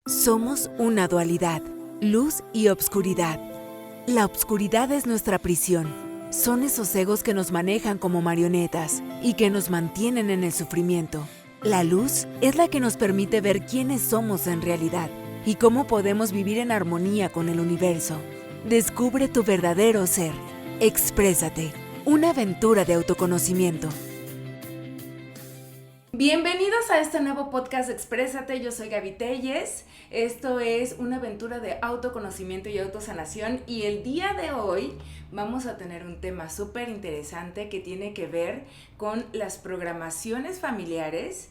Somos una dualidad, luz y obscuridad. La obscuridad es nuestra prisión. Son esos egos que nos manejan como marionetas y que nos mantienen en el sufrimiento. La luz es la que nos permite ver quiénes somos en realidad y cómo podemos vivir en armonía con el universo. Descubre tu verdadero ser. Exprésate. Una aventura de autoconocimiento. Bienvenidos a este nuevo podcast Exprésate, yo soy Gaby Telles. Esto es una aventura de autoconocimiento y autosanación y el día de hoy vamos a tener un tema súper interesante que tiene que ver con las programaciones familiares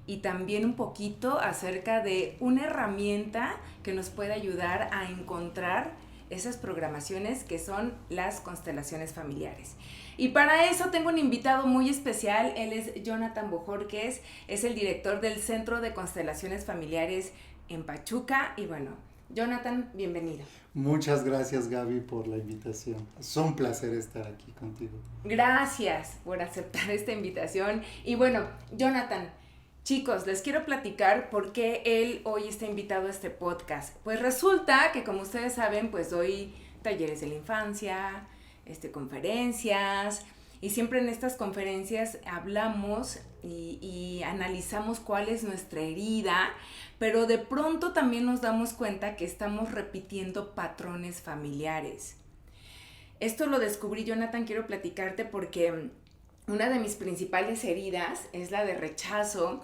y también un poquito acerca de una herramienta que nos puede ayudar a encontrar esas programaciones que son las constelaciones familiares. Y para eso tengo un invitado muy especial, él es Jonathan Bojorquez, es el director del Centro de Constelaciones Familiares en Pachuca. Y bueno, Jonathan, bienvenido. Muchas gracias, Gaby, por la invitación. Es un placer estar aquí contigo. Gracias por aceptar esta invitación. Y bueno, Jonathan, chicos, les quiero platicar por qué él hoy está invitado a este podcast. Pues resulta que, como ustedes saben, pues doy talleres de la infancia, conferencias, y siempre en estas conferencias hablamos y analizamos cuál es nuestra herida, pero de pronto también nos damos cuenta que estamos repitiendo patrones familiares. Esto lo descubrí, Jonathan, quiero platicarte porque una de mis principales heridas es la de rechazo.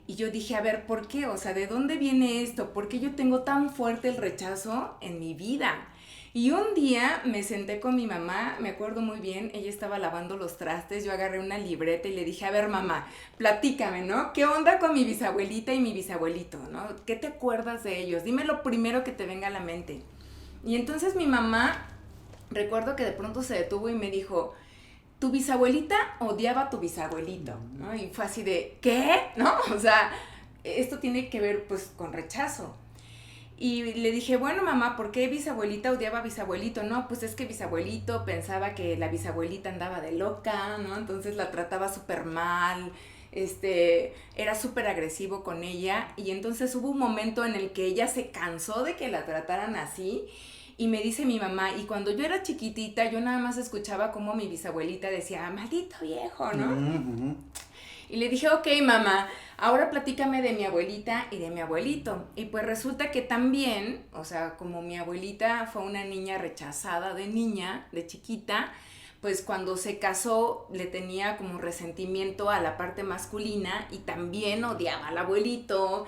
Y yo dije, a ver, ¿por qué? O sea, ¿de dónde viene esto? ¿Por qué yo tengo tan fuerte el rechazo en mi vida? Y un día me senté con mi mamá, me acuerdo muy bien, ella estaba lavando los trastes, yo agarré una libreta y le dije, a ver, mamá, platícame, ¿no? ¿Qué onda con mi bisabuelita y mi bisabuelito, ¿no? ¿Qué te acuerdas de ellos? Dime lo primero que te venga a la mente. Y entonces mi mamá, recuerdo que de pronto se detuvo y me dijo, tu bisabuelita odiaba a tu bisabuelito, ¿no? Y fue así de, ¿qué? ¿No? O sea, esto tiene que ver pues con rechazo. Y le dije, bueno, mamá, ¿por qué bisabuelita odiaba a bisabuelito? No, pues es que bisabuelito pensaba que la bisabuelita andaba de loca, ¿no? Entonces la trataba súper mal, era súper agresivo con ella. Y entonces hubo un momento en el que ella se cansó de que la trataran así. Y me dice mi mamá, y cuando yo era chiquitita, yo nada más escuchaba como mi bisabuelita decía, maldito viejo, ¿no? Uh-huh. Y le dije, ok, mamá, ahora platícame de mi abuelita y de mi abuelito. Y pues resulta que también, o sea, como mi abuelita fue una niña rechazada de niña, de chiquita, pues cuando se casó le tenía como resentimiento a la parte masculina y también odiaba al abuelito.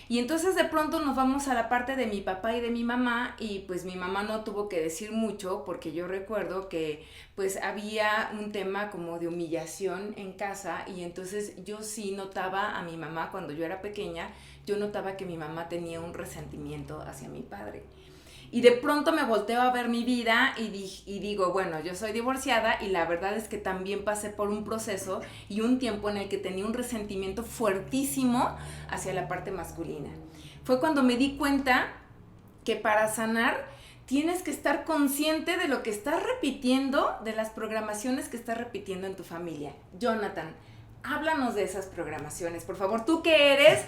Y entonces de pronto nos vamos a la parte de mi papá y de mi mamá y pues mi mamá no tuvo que decir mucho porque yo recuerdo que pues había un tema como de humillación en casa y entonces yo sí notaba a mi mamá cuando yo era pequeña, yo notaba que mi mamá tenía un resentimiento hacia mi padre. Y de pronto me volteo a ver mi vida y digo, bueno, yo soy divorciada y la verdad es que también pasé por un proceso y un tiempo en el que tenía un resentimiento fuertísimo hacia la parte masculina. Fue cuando me di cuenta que para sanar tienes que estar consciente de lo que estás repitiendo, de las programaciones que estás repitiendo en tu familia. Jonathan, háblanos de esas programaciones, por favor. Tú que eres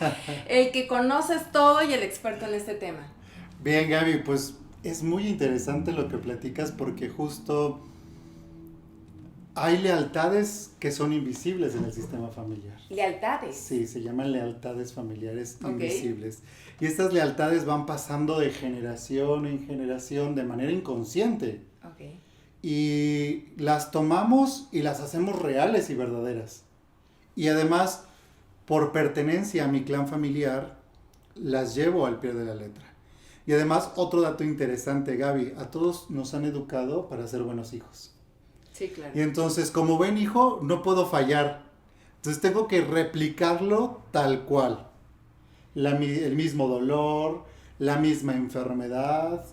el que conoces todo y el experto en este tema. Bien, Gaby, pues es muy interesante lo que platicas porque justo hay lealtades que son invisibles en el sistema familiar. ¿Lealtades? Sí, se llaman lealtades familiares invisibles. Y estas lealtades van pasando de generación en generación de manera inconsciente. Okay. Y las tomamos y las hacemos reales y verdaderas. Y además, por pertenencia a mi clan familiar, las llevo al pie de la letra. Y además, otro dato interesante, Gaby, a todos nos han educado para ser buenos hijos. Sí, claro. Y entonces, como buen hijo, no puedo fallar. Entonces tengo que replicarlo tal cual. El mismo dolor, la misma enfermedad,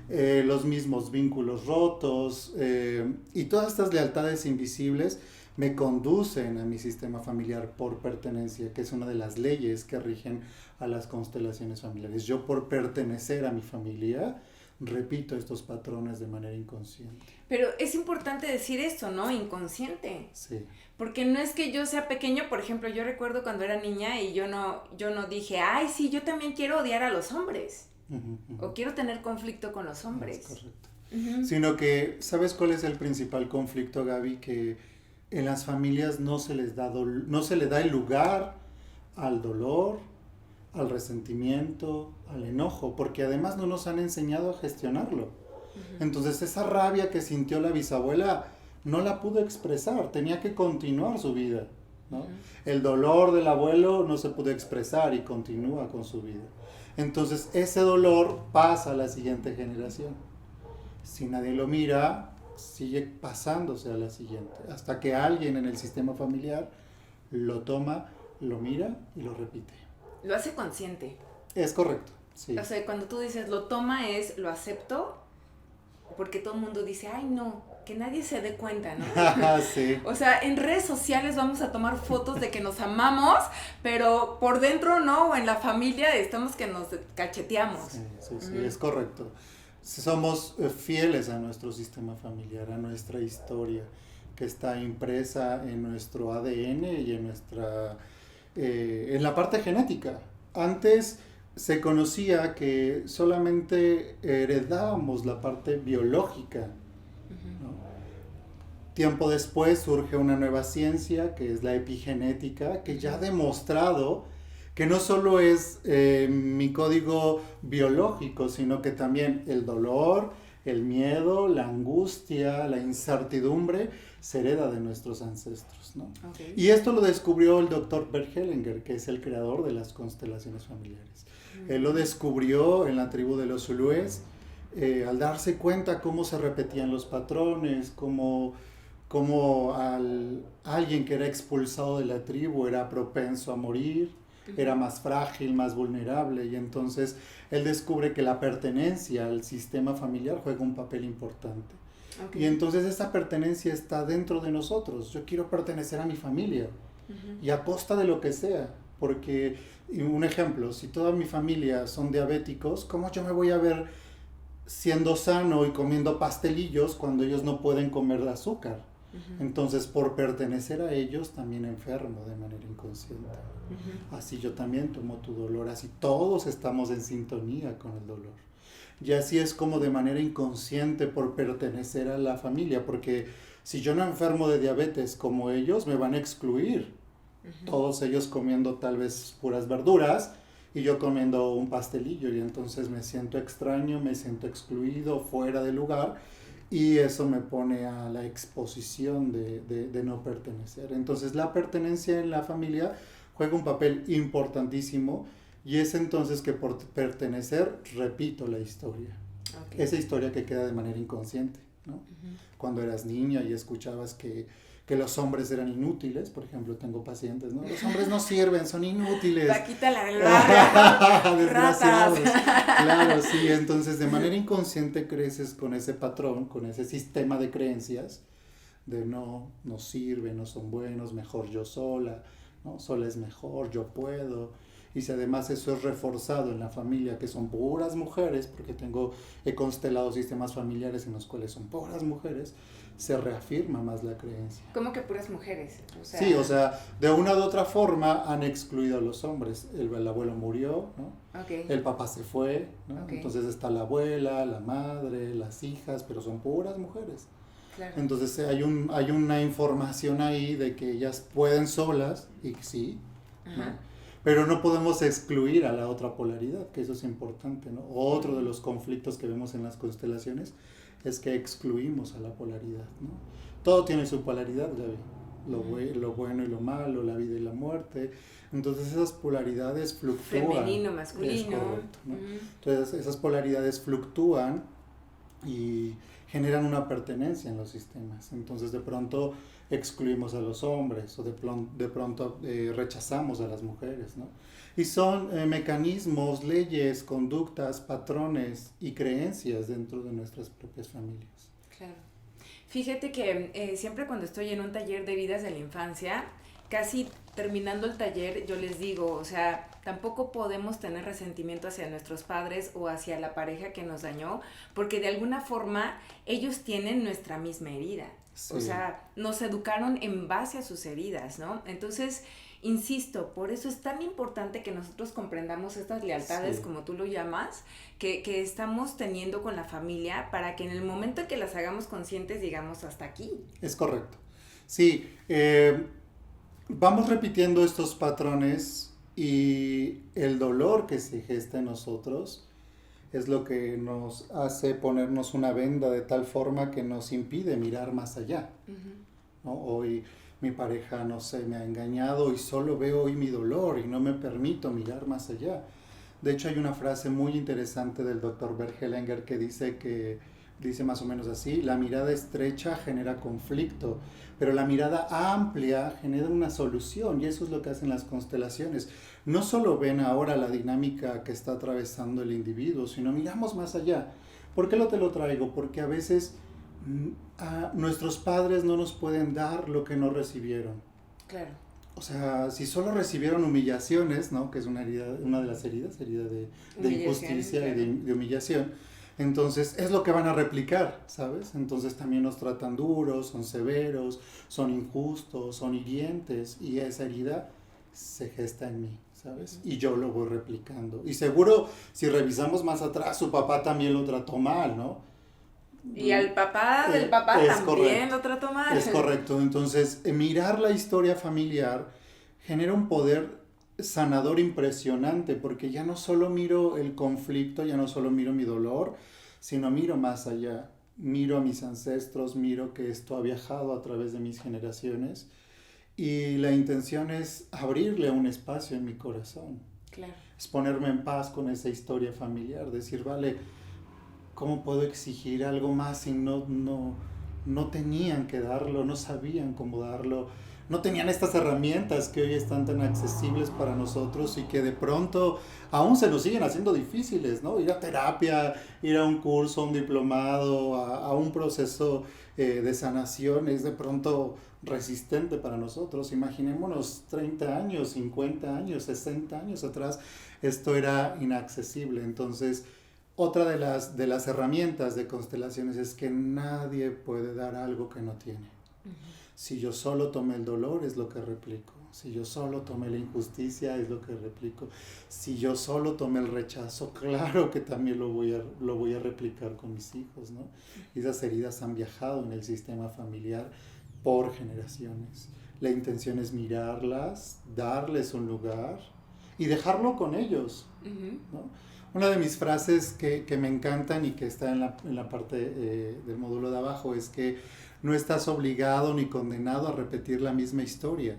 los mismos vínculos rotos, y todas estas lealtades invisibles me conducen a mi sistema familiar por pertenencia, que es una de las leyes que rigen a las constelaciones familiares. Yo por pertenecer a mi familia repito estos patrones de manera inconsciente. Pero es importante decir esto, ¿no? Inconsciente. Sí. Porque no es que yo sea pequeño, por ejemplo, yo recuerdo cuando era niña y yo no dije, ay, sí, yo también quiero odiar a los hombres. O quiero tener conflicto con los hombres. Es correcto. Sino que, ¿sabes cuál es el principal conflicto, Gaby? Que en las familias no se les da no se le da el lugar al dolor, al resentimiento, al enojo, porque además no nos han enseñado a gestionarlo. Entonces esa rabia que sintió la bisabuela no la pudo expresar, tenía que continuar su vida, ¿no? El dolor del abuelo no se pudo expresar y continúa con su vida. Entonces ese dolor pasa a la siguiente generación. Si nadie lo mira, sigue pasándose a la siguiente, hasta que alguien en el sistema familiar lo toma, lo mira y lo repite. Lo hace consciente. Es correcto, sí. O sea, cuando tú dices lo toma es lo acepto, porque todo el mundo dice, ay no, que nadie se dé cuenta, ¿no? Sí. O sea, en redes sociales vamos a tomar fotos de que nos amamos, pero por dentro no, o en la familia estamos que nos cacheteamos. Sí, es correcto. Somos fieles a nuestro sistema familiar, a nuestra historia, que está impresa en nuestro ADN y en la parte genética. Antes se conocía que solamente heredábamos la parte biológica, ¿no? Tiempo después surge una nueva ciencia, que es la epigenética, que ya ha demostrado que no solo es mi código biológico, sino que también el dolor, el miedo, la angustia, la incertidumbre se hereda de nuestros ancestros, ¿no? Okay. Y esto lo descubrió el doctor Bert Hellinger, que es el creador de las constelaciones familiares. Él lo descubrió en la tribu de los Zulúes, al darse cuenta cómo se repetían los patrones, cómo alguien que era expulsado de la tribu era propenso a morir, era más frágil, más vulnerable, y entonces él descubre que la pertenencia al sistema familiar juega un papel importante. Okay. Y entonces esa pertenencia está dentro de nosotros. Yo quiero pertenecer a mi familia, y a costa de lo que sea, porque, un ejemplo, si toda mi familia son diabéticos, ¿cómo yo me voy a ver siendo sano y comiendo pastelillos cuando ellos no pueden comer azúcar? Entonces, por pertenecer a ellos, también enfermo de manera inconsciente. Así yo también tomo tu dolor, así todos estamos en sintonía con el dolor. Y así es como de manera inconsciente por pertenecer a la familia, porque si yo no enfermo de diabetes como ellos, me van a excluir. Todos ellos comiendo tal vez puras verduras y yo comiendo un pastelillo, y entonces me siento extraño, me siento excluido, fuera de lugar. Y eso me pone a la exposición de no pertenecer. Entonces la pertenencia en la familia juega un papel importantísimo, y es entonces que por pertenecer repito la historia. Okay. Esa historia que queda de manera inconsciente, ¿no? Cuando eras niña y escuchabas que los hombres eran inútiles, por ejemplo, tengo pacientes, ¿no? Los hombres no sirven, son inútiles. Paquita la del barrio. Desgraciados. Claro, sí, entonces de manera inconsciente creces con ese patrón, con ese sistema de creencias de no sirven, no son buenos, mejor yo sola, ¿no? Sola es mejor, yo puedo. Y si además eso es reforzado en la familia, que son puras mujeres, porque he constelado sistemas familiares en los cuales son puras mujeres, se reafirma más la creencia. ¿Cómo que puras mujeres? O sea... Sí, o sea, de una u otra forma han excluido a los hombres. El abuelo murió, ¿no? Okay. El papá se fue, ¿no? Okay. Entonces está la abuela, la madre, las hijas, pero son puras mujeres. Claro. Entonces hay una información ahí de que ellas pueden solas, y sí, ¿no? Pero no podemos excluir a la otra polaridad, que eso es importante, ¿no? Otro de los conflictos que vemos en las constelaciones es que excluimos a la polaridad, ¿no? Todo tiene su polaridad, Gaby. Lo bueno y lo malo, la vida y la muerte. Entonces esas polaridades fluctúan. Femenino, masculino. Es correcto, ¿no? Entonces esas polaridades fluctúan y generan una pertenencia en los sistemas. Entonces de pronto excluimos a los hombres, o de pronto rechazamos a las mujeres, ¿no? Y son mecanismos, leyes, conductas, patrones y creencias dentro de nuestras propias familias. Claro. Fíjate que siempre cuando estoy en un taller de vidas de la infancia, casi terminando el taller, yo les digo, o sea, tampoco podemos tener resentimiento hacia nuestros padres o hacia la pareja que nos dañó, porque de alguna forma ellos tienen nuestra misma herida. Sí. O sea, nos educaron en base a sus heridas, ¿no? Entonces, insisto, por eso es tan importante que nosotros comprendamos estas lealtades, sí, como tú lo llamas, que estamos teniendo con la familia, para que en el momento en que las hagamos conscientes digamos hasta aquí. Es correcto. Sí, vamos repitiendo estos patrones y el dolor que se gesta en nosotros es lo que nos hace ponernos una venda de tal forma que nos impide mirar más allá. Uh-huh. ¿No? Hoy mi pareja, no sé, me ha engañado y solo veo hoy mi dolor y no me permito mirar más allá. De hecho, hay una frase muy interesante del Dr. Bert Hellinger que dice más o menos así: la mirada estrecha genera conflicto, pero la mirada amplia genera una solución, y eso es lo que hacen las constelaciones. No solo ven ahora la dinámica que está atravesando el individuo, sino miramos más allá. ¿Por qué te lo traigo? Porque a veces nuestros padres no nos pueden dar lo que no recibieron. Claro. O sea, si solo recibieron humillaciones, ¿no? Que es una de las heridas, herida de injusticia, claro, y de humillación. Entonces, es lo que van a replicar, ¿sabes? Entonces también nos tratan duros, son severos, son injustos, son hirientes, y esa herida se gesta en mí, ¿sabes? Y yo lo voy replicando. Y seguro, si revisamos más atrás, su papá también lo trató mal, ¿no? Y al papá del papá también correcto, lo trató mal. Es correcto. Entonces, mirar la historia familiar genera un poder sanador impresionante, porque ya no solo miro el conflicto, ya no solo miro mi dolor, sino miro más allá, miro a mis ancestros, miro que esto ha viajado a través de mis generaciones, y la intención es abrirle un espacio en mi corazón. Claro. Es ponerme en paz con esa historia familiar, decir, vale, ¿cómo puedo exigir algo más si no tenían que darlo, no sabían cómo darlo? No tenían estas herramientas que hoy están tan accesibles para nosotros y que de pronto aún se nos siguen haciendo difíciles, ¿no? Ir a terapia, ir a un curso, un diplomado, a un proceso de sanación es de pronto resistente para nosotros. Imaginémonos 30 años, 50 años, 60 años atrás, esto era inaccesible. Entonces, otra de las herramientas de constelaciones es que nadie puede dar algo que no tiene. Uh-huh. Si yo solo tomé el dolor, es lo que replico. Si yo solo tomé la injusticia, es lo que replico. Si yo solo tomé el rechazo, claro que también lo voy a replicar con mis hijos, ¿no? Y esas heridas han viajado en el sistema familiar por generaciones. La intención es mirarlas, darles un lugar y dejarlo con ellos, ¿no? Una de mis frases que me encantan y que está en la parte del módulo de abajo es que no estás obligado ni condenado a repetir la misma historia.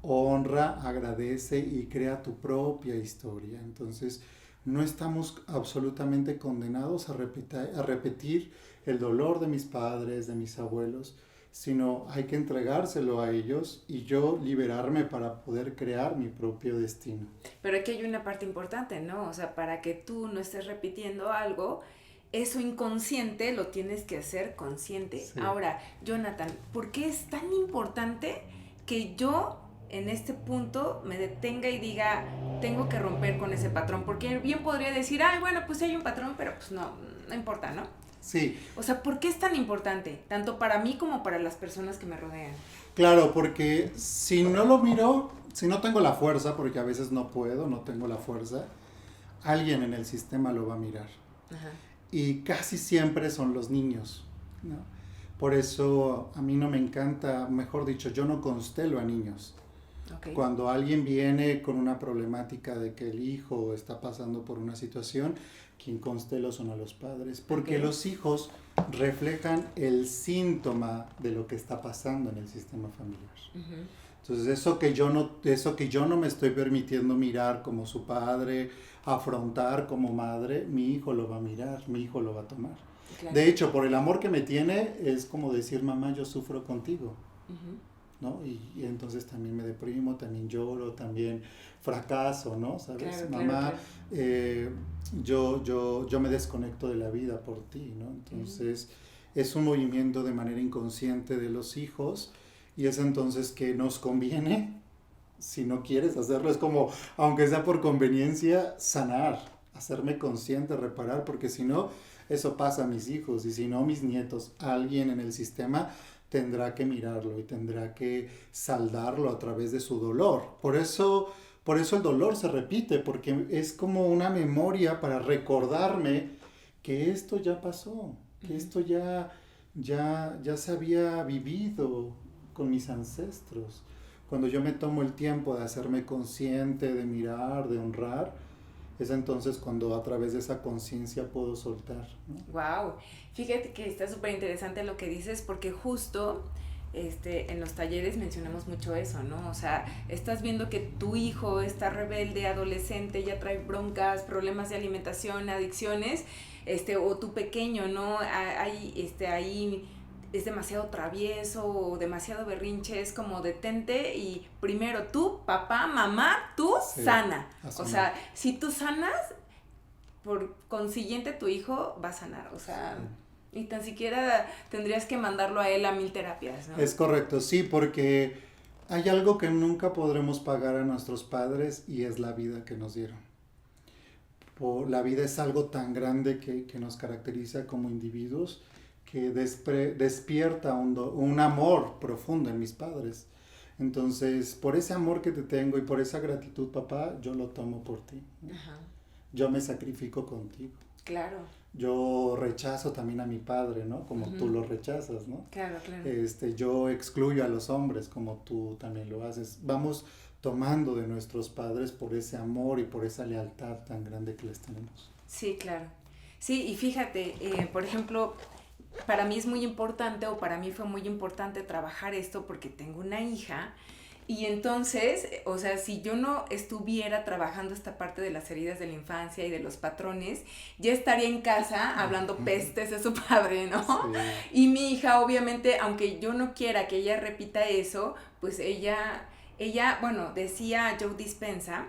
Honra, agradece y crea tu propia historia. Entonces, no estamos absolutamente condenados a repetir el dolor de mis padres, de mis abuelos, sino hay que entregárselo a ellos y yo liberarme para poder crear mi propio destino. Pero aquí hay una parte importante, ¿no? O sea, para que tú no estés repitiendo algo, eso inconsciente lo tienes que hacer consciente. Sí. Ahora, Jonathan, ¿por qué es tan importante que yo en este punto me detenga y diga, tengo que romper con ese patrón? Porque bien podría decir, ay, bueno, pues hay un patrón, pero pues no importa, ¿no? Sí. O sea, ¿por qué es tan importante? Tanto para mí como para las personas que me rodean. Claro, porque si no lo miro, si no tengo la fuerza, porque a veces no puedo, no tengo la fuerza, alguien en el sistema lo va a mirar. Ajá. Y casi siempre son los niños, ¿no? Por eso a mí no me encanta, mejor dicho, yo no constelo a niños. Okay. Cuando alguien viene con una problemática de que el hijo está pasando por una situación, quien constelo son a los padres, porque okay, los hijos reflejan el síntoma de lo que está pasando en el sistema familiar. Uh-huh. Entonces, eso que yo no me estoy permitiendo mirar como su padre, afrontar como madre, mi hijo lo va a mirar, mi hijo lo va a tomar. Claro. De hecho, por el amor que me tiene, es como decir, mamá, yo sufro contigo. Uh-huh. ¿No? Y entonces también me deprimo, también lloro, también fracaso, ¿no? ¿Sabes? Claro, mamá, claro. Yo me desconecto de la vida por ti, ¿no? Entonces, es un movimiento de manera inconsciente de los hijos, y es entonces que nos conviene Si no quieres hacerlo, es como, aunque sea por conveniencia, sanar, hacerme consciente, reparar, porque si no, eso pasa a mis hijos, y si no, mis nietos, alguien en el sistema tendrá que mirarlo y tendrá que saldarlo a través de su dolor. Por eso el dolor se repite, porque es como una memoria para recordarme que esto ya pasó, que esto ya se había vivido con mis ancestros. Cuando yo me tomo el tiempo de hacerme consciente, de mirar, de honrar, es entonces cuando a través de esa conciencia puedo soltar, ¿no? Wow, fíjate que está súper interesante lo que dices porque justo en los talleres mencionamos mucho eso, ¿no? O sea, estás viendo que tu hijo está rebelde, adolescente, ya trae broncas, problemas de alimentación, adicciones, o tu pequeño, ¿no? Ahí es demasiado travieso o demasiado berrinche, es como detente y primero tú, papá, mamá, tú Sí, sana. así O sea, si tú sanas, por consiguiente tu hijo va a sanar, o sea, y tan siquiera tendrías que mandarlo a él a 1000 terapias, ¿no? es correcto, sí, porque hay algo que nunca podremos pagar a nuestros padres y es la vida que nos dieron. La vida es algo tan grande que nos caracteriza como individuos que despierta un amor profundo en mis padres. Entonces, por ese amor que te tengo y por esa gratitud, papá, yo lo tomo por ti. Ajá, Yo me sacrifico contigo. claro, Yo rechazo también a mi padre, ¿no? Como tú lo rechazas, ¿no? claro, claro. Yo excluyo a los hombres como tú también lo haces. Vamos tomando de nuestros padres por ese amor y por esa lealtad tan grande que les tenemos. Sí, claro. Sí, y fíjate, por ejemplo, para mí es muy importante, o para mí fue muy importante trabajar esto porque tengo una hija. Y entonces, o sea, si yo no estuviera trabajando esta parte de las heridas de la infancia y de los patrones, ya estaría en casa hablando pestes de su padre, ¿no? Sí. Y mi hija, obviamente, aunque yo no quiera que ella repita eso, pues bueno, decía Joe Dispenza,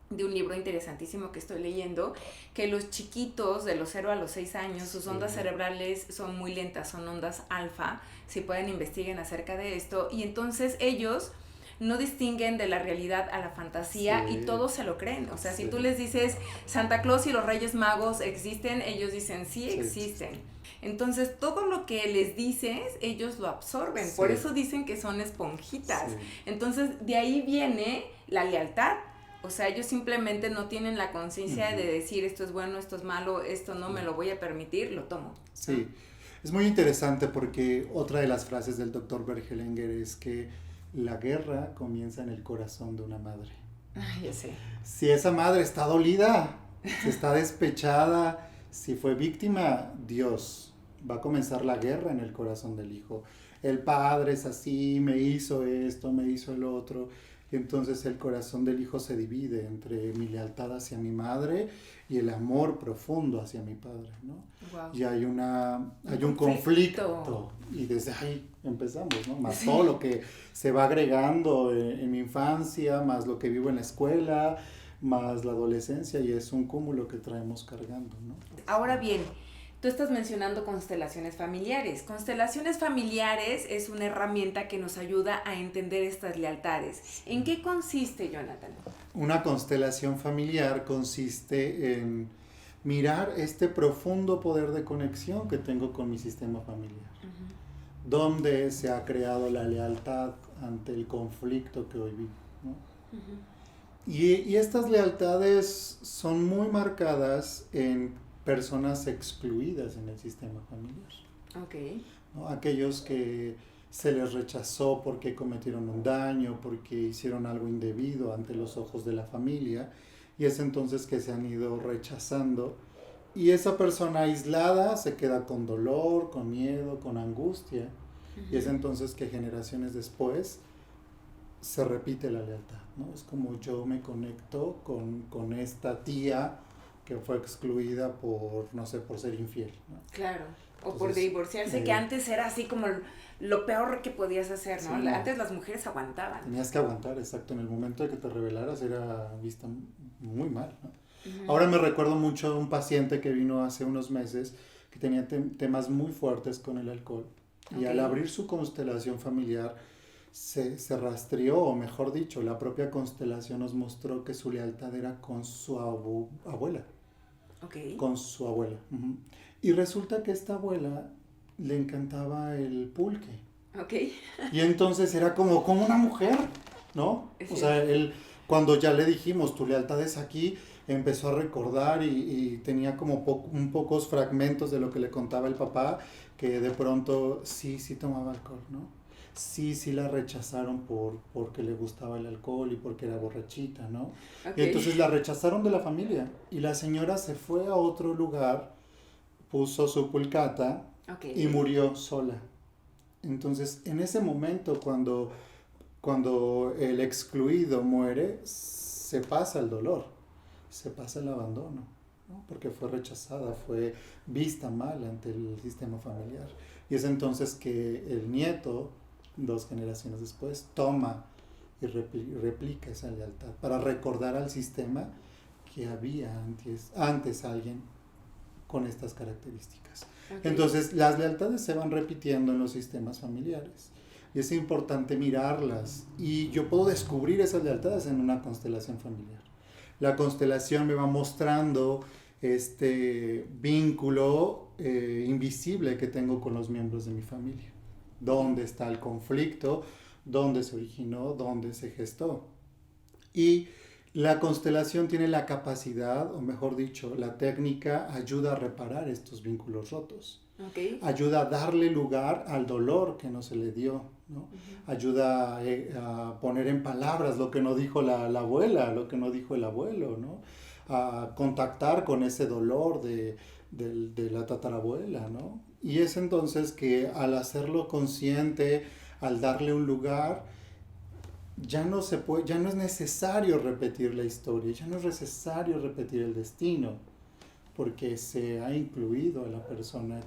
de un libro interesantísimo que estoy leyendo, que los chiquitos de los 0 a los 6 años, sus ondas cerebrales son muy lentas, son ondas alfa, si pueden investiguen acerca de esto, y entonces ellos no distinguen de la realidad a la fantasía y todos se lo creen. O sea, si tú les dices Santa Claus y los Reyes Magos existen, ellos dicen sí existen. Entonces, todo lo que les dices, ellos lo absorben. Por eso dicen que son esponjitas. Entonces, de ahí viene la lealtad. O sea, ellos simplemente no tienen la conciencia de decir esto es bueno, esto es malo, esto no me lo voy a permitir, lo tomo. Sí, es muy interesante porque otra de las frases del doctor Bergelenger es que la guerra comienza en el corazón de una madre. Ay, ya sé. Si esa madre está dolida, si está despechada, si fue víctima, Dios, va a comenzar la guerra en el corazón del hijo. El padre es así, me hizo esto, me hizo el otro. Y entonces el corazón del hijo se divide entre mi lealtad hacia mi madre y el amor profundo hacia mi padre, ¿no? Wow. Y hay un conflicto. Y desde ahí empezamos, ¿no? Más todo lo que se va agregando en mi infancia, más lo que vivo en la escuela, más la adolescencia, y es un cúmulo que traemos cargando, ¿no? Ahora bien, tú estás mencionando constelaciones familiares. Constelaciones familiares es una herramienta que nos ayuda a entender estas lealtades. ¿En qué consiste, Jonathan? Una constelación familiar consiste en mirar este profundo poder de conexión que tengo con mi sistema familiar. Donde se ha creado la lealtad ante el conflicto que hoy vivo, ¿no? Y estas lealtades son muy marcadas en personas excluidas en el sistema familiar. Ok. ¿No? Aquellos que se les rechazó porque cometieron un daño, porque hicieron algo indebido ante los ojos de la familia, y es entonces que se han ido rechazando, y esa persona aislada se queda con dolor, con miedo, con angustia, y es entonces que generaciones después se repite la lealtad, ¿no? Es como yo me conecto con esta tía que fue excluida por, no sé, por ser infiel, ¿no? Claro, o Entonces, por divorciarse, que antes era así como lo peor que podías hacer, ¿no? Sí, no. Antes las mujeres aguantaban. Tenías que aguantar, exacto, en el momento de que te rebelaras era vista muy mal, ¿no? Ahora me recuerdo mucho de un paciente que vino hace unos meses que tenía temas muy fuertes con el alcohol, y al abrir su constelación familiar se rastreó, o mejor dicho, la propia constelación nos mostró que su lealtad era con su abuela. Ok. Con su abuela. Ujú. Y resulta que esta abuela le encantaba el pulque. Ok. Y entonces era como una mujer, ¿no? O sea, él, cuando ya le dijimos, tu lealtad es aquí, empezó a recordar y tenía como un pocos fragmentos de lo que le contaba el papá, que de pronto sí tomaba alcohol, ¿no? Sí la rechazaron porque le gustaba el alcohol y porque era borrachita, ¿no? Ok. Y entonces la rechazaron de la familia y la señora se fue a otro lugar, puso su pulcata Ok. y murió sola. Entonces, en ese momento, cuando el excluido muere, se pasa el dolor, se pasa el abandono, ¿no? Porque fue rechazada, fue vista mal ante el sistema familiar. Y es entonces que el nieto, 2 generaciones después, toma y replica esa lealtad para recordar al sistema que había antes alguien con estas características. Okay. Entonces, las lealtades se van repitiendo en los sistemas familiares y es importante mirarlas, y yo puedo descubrir esas lealtades en una constelación familiar. La constelación me va mostrando este vínculo invisible que tengo con los miembros de mi familia. ¿Dónde está el conflicto? ¿Dónde se originó? ¿Dónde se gestó? Y la constelación tiene la capacidad, o mejor dicho, la técnica ayuda a reparar estos vínculos rotos. Okay. Ayuda a darle lugar al dolor que no se le dio, ¿no? Uh-huh. Ayuda a poner en palabras lo que no dijo la abuela, lo que no dijo el abuelo, ¿no? A contactar con ese dolor de la tatarabuela, ¿no? Y es entonces que al hacerlo consciente, al darle un lugar, ya no es necesario repetir la historia, ya no es necesario repetir el destino, porque se ha incluido a la persona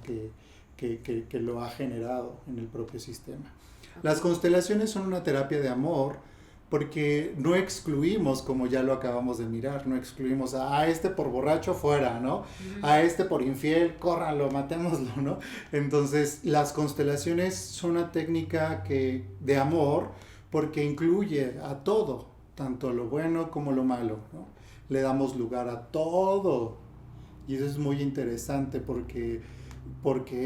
que lo ha generado en el propio sistema. Okay. Las constelaciones son una terapia de amor porque no excluimos, como ya lo acabamos de mirar, no excluimos a este por borracho fuera, ¿no? A este por infiel, córranlo, matémoslo, ¿no? Entonces, las constelaciones son una técnica de amor porque incluye a todo, tanto lo bueno como lo malo, ¿no? Le damos lugar a todo. Y eso es muy interesante porque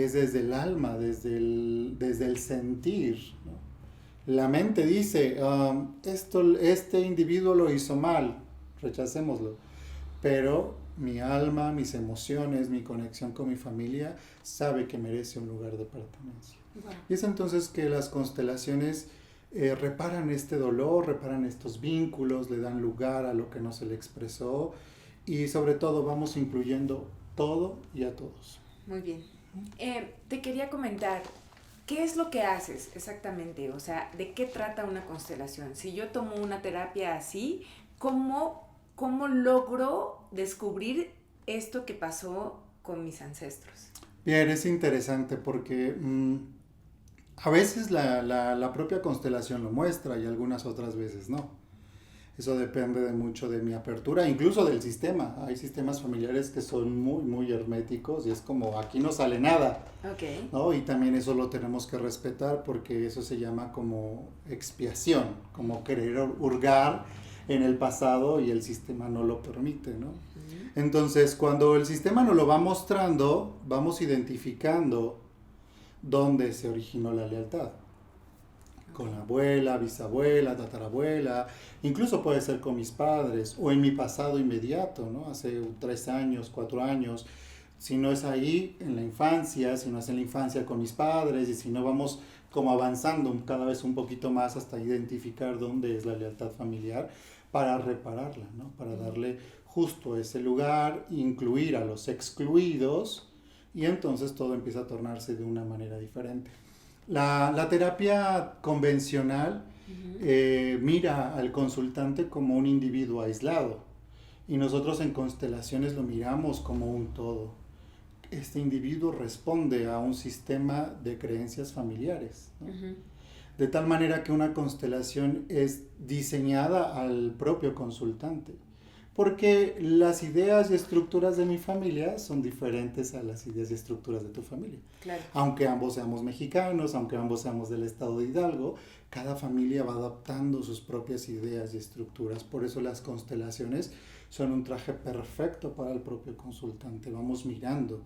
es desde el alma, desde el sentir, ¿no? La mente dice, este individuo lo hizo mal, rechacémoslo. Pero mi alma, mis emociones, mi conexión con mi familia sabe que merece un lugar de pertenencia. Wow. Y es entonces que las constelaciones reparan este dolor, reparan estos vínculos, le dan lugar a lo que no se le expresó. Y sobre todo vamos incluyendo todo y a todos. Muy bien. Te quería comentar, ¿qué es lo que haces exactamente? O sea, ¿de qué trata una constelación? Si yo tomo una terapia así, ¿cómo logro descubrir esto que pasó con mis ancestros? Bien, es interesante porque a veces la propia constelación lo muestra y algunas otras veces no. Eso depende mucho de mi apertura, incluso del sistema. Hay sistemas familiares que son muy, muy herméticos y es como, aquí no sale nada. Okay. ¿No? Y también eso lo tenemos que respetar porque eso se llama como expiación, como querer hurgar en el pasado y el sistema no lo permite, ¿no? Uh-huh. Entonces, cuando el sistema nos lo va mostrando, vamos identificando dónde se originó la lealtad. Con la abuela, bisabuela, tatarabuela, incluso puede ser con mis padres o en mi pasado inmediato, ¿no? Hace 3 años, 4 años, si no es ahí en la infancia, si no es en la infancia con mis padres y si no vamos como avanzando cada vez un poquito más hasta identificar dónde es la lealtad familiar para repararla, ¿no? Para darle justo ese lugar, incluir a los excluidos y entonces todo empieza a tornarse de una manera diferente. La terapia convencional mira al consultante como un individuo aislado y nosotros en constelaciones lo miramos como un todo. Este individuo responde a un sistema de creencias familiares, ¿no? Uh-huh. De tal manera que una constelación es diseñada al propio consultante Porque las ideas y estructuras de mi familia son diferentes a las ideas y estructuras de tu familia. Claro. Aunque ambos seamos mexicanos, aunque ambos seamos del estado de Hidalgo, cada familia va adaptando sus propias ideas y estructuras. Por eso las constelaciones son un traje perfecto para el propio consultante. Vamos mirando.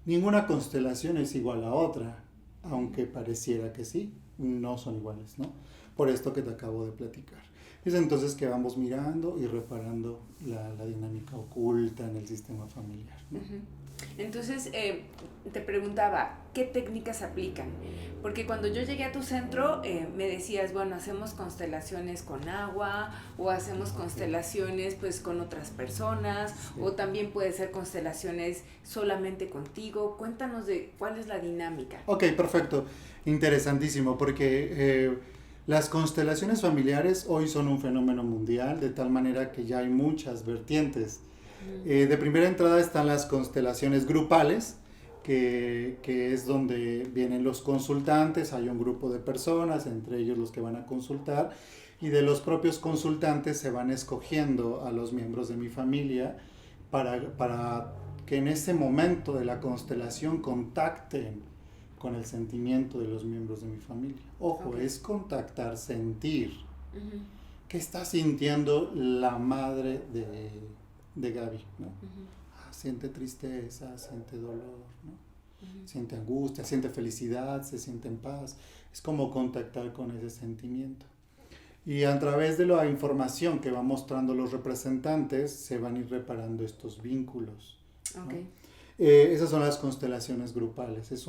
Ninguna constelación es igual a otra, aunque pareciera que sí, no son iguales, ¿no? Por esto que te acabo de platicar. Es entonces que vamos mirando y reparando la dinámica oculta en el sistema familiar, ¿no? Entonces, te preguntaba, ¿qué técnicas aplican? Porque cuando yo llegué a tu centro, me decías, bueno, hacemos constelaciones con agua, o hacemos constelaciones pues con otras personas, Sí. o también puede ser constelaciones solamente contigo. Cuéntanos de cuál es la dinámica. Ok, perfecto. Interesantísimo, porque las constelaciones familiares hoy son un fenómeno mundial, de tal manera que ya hay muchas vertientes. De primera entrada están las constelaciones grupales, que es donde vienen los consultantes, hay un grupo de personas, entre ellos los que van a consultar, y de los propios consultantes se van escogiendo a los miembros de mi familia para que en ese momento de la constelación contacten con el sentimiento de los miembros de mi familia. Ojo, Ok. es contactar, sentir. Ujú, ¿Qué está sintiendo la madre de Gaby? ¿No? ujú, Siente tristeza, siente dolor, ¿no? ujú. Siente angustia, siente felicidad, se siente en paz. Es como contactar con ese sentimiento. Y a través de la información que van mostrando los representantes, se van a ir reparando estos vínculos, ¿no? Ok. Esas son las constelaciones grupales. Es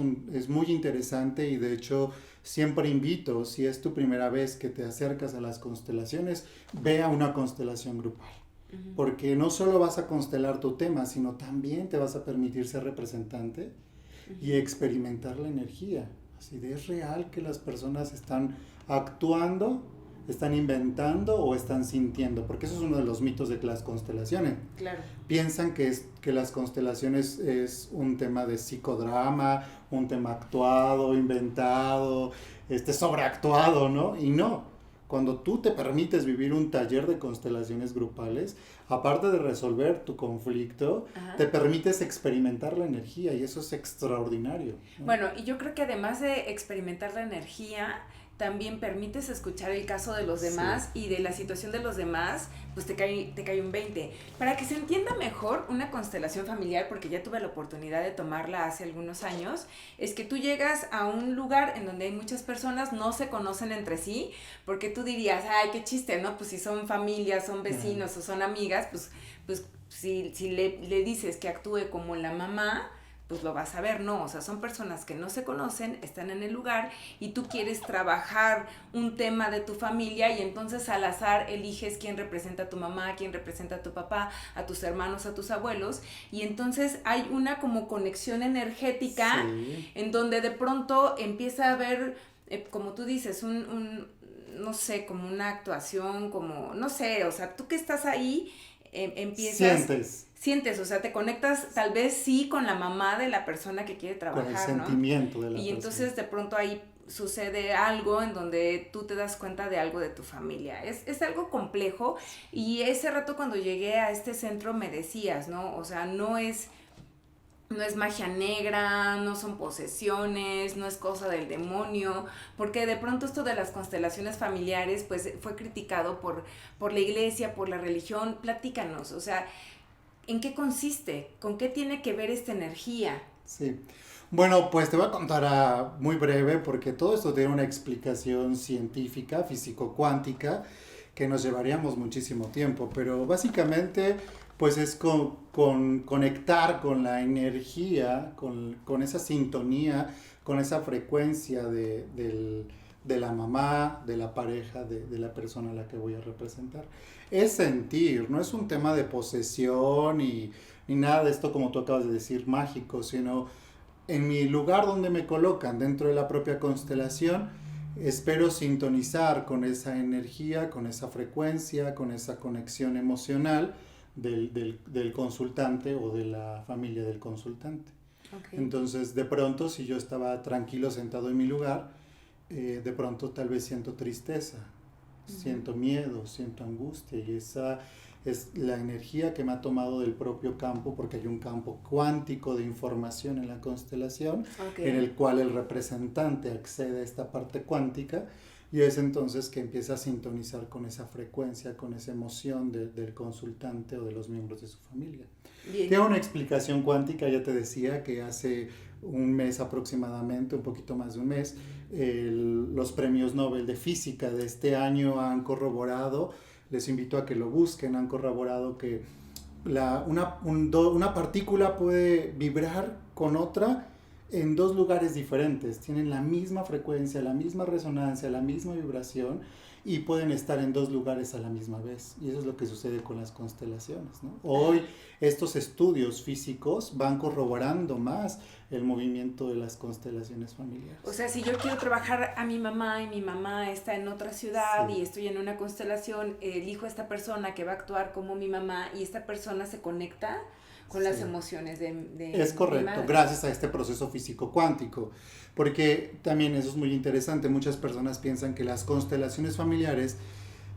muy interesante y de hecho siempre invito, si es tu primera vez que te acercas a las constelaciones, ve a una constelación grupal. Ujú. Porque no solo vas a constelar tu tema, sino también te vas a permitir ser representante y experimentar la energía. Así de es real que las personas están actuando, están inventando o están sintiendo, porque eso es uno de los mitos de las constelaciones. Claro. Piensan que las constelaciones es un tema de psicodrama, un tema actuado, inventado, sobreactuado, ¿no? Y no. Cuando tú te permites vivir un taller de constelaciones grupales, aparte de resolver tu conflicto, Ajá. te permites experimentar la energía y eso es extraordinario, ¿no? Bueno, y yo creo que además de experimentar la energía, también permites escuchar el caso de los demás y de la situación de los demás, pues te cae un 20. Para que se entienda mejor una constelación familiar, porque ya tuve la oportunidad de tomarla hace algunos años, es que tú llegas a un lugar en donde hay muchas personas, no se conocen entre sí, porque tú dirías, ay, qué chiste, ¿no? Pues si son familias, son vecinos o son amigas, pues si le dices que actúe como la mamá, pues lo vas a ver, no, o sea, son personas que no se conocen, están en el lugar y tú quieres trabajar un tema de tu familia y entonces al azar eliges quién representa a tu mamá, quién representa a tu papá, a tus hermanos, a tus abuelos y entonces hay una como conexión energética Sí. en donde de pronto empieza a haber, como tú dices, no sé, como una actuación, como, no sé, o sea, tú que estás ahí, empiezas... Sientes, o sea, te conectas tal vez sí con la mamá de la persona que quiere trabajar, con el sentimiento de la y persona. entonces de pronto ahí sucede algo en donde tú te das cuenta de algo de tu familia. Es algo complejo y ese rato cuando llegué a este centro me decías, ¿no? O sea, no es magia negra, no son posesiones, no es cosa del demonio, porque de pronto esto de las constelaciones familiares pues fue criticado por la iglesia, por la religión. Platícanos, o sea, ¿en qué consiste? ¿Con qué tiene que ver esta energía? Sí. Bueno, pues te voy a contar muy breve porque todo esto tiene una explicación científica, físico-cuántica, que nos llevaríamos muchísimo tiempo, pero básicamente pues es conectar con la energía, con esa sintonía, con esa frecuencia de la mamá, de la pareja, de la persona a la que voy a representar. Es sentir, no es un tema de posesión ni nada de esto como tú acabas de decir mágico, sino en mi lugar donde me colocan dentro de la propia constelación, espero sintonizar con esa energía, con esa frecuencia, con esa conexión emocional del consultante o de la familia del consultante. Okay. Entonces, de pronto, si yo estaba tranquilo sentado en mi lugar, de pronto tal vez siento tristeza, siento miedo, siento angustia y es la energía que me ha tomado del propio campo, porque hay un campo cuántico de información en la constelación, en el cual el representante accede a esta parte cuántica, y es entonces que empieza a sintonizar con esa frecuencia, con esa emoción del consultante o de los miembros de su familia. Bien. Tiene una explicación cuántica, ya te decía que hace un mes aproximadamente, un poquito más de un mes, los premios Nobel de Física de este año han corroborado, les invito a que lo busquen, han corroborado que una partícula puede vibrar con otra en dos lugares diferentes, tienen la misma frecuencia, la misma resonancia, la misma vibración y pueden estar en dos lugares a la misma vez. Y eso es lo que sucede con las constelaciones, ¿no? Hoy estos estudios físicos van corroborando más el movimiento de las constelaciones familiares. O sea, si yo quiero trabajar a mi mamá y mi mamá está en otra ciudad Sí. y estoy en una constelación, elijo a esta persona que va a actuar como mi mamá y esta persona se conecta con las emociones de Es correcto, mi madre. gracias a este proceso físico cuántico, porque también eso es muy interesante, muchas personas piensan que las constelaciones familiares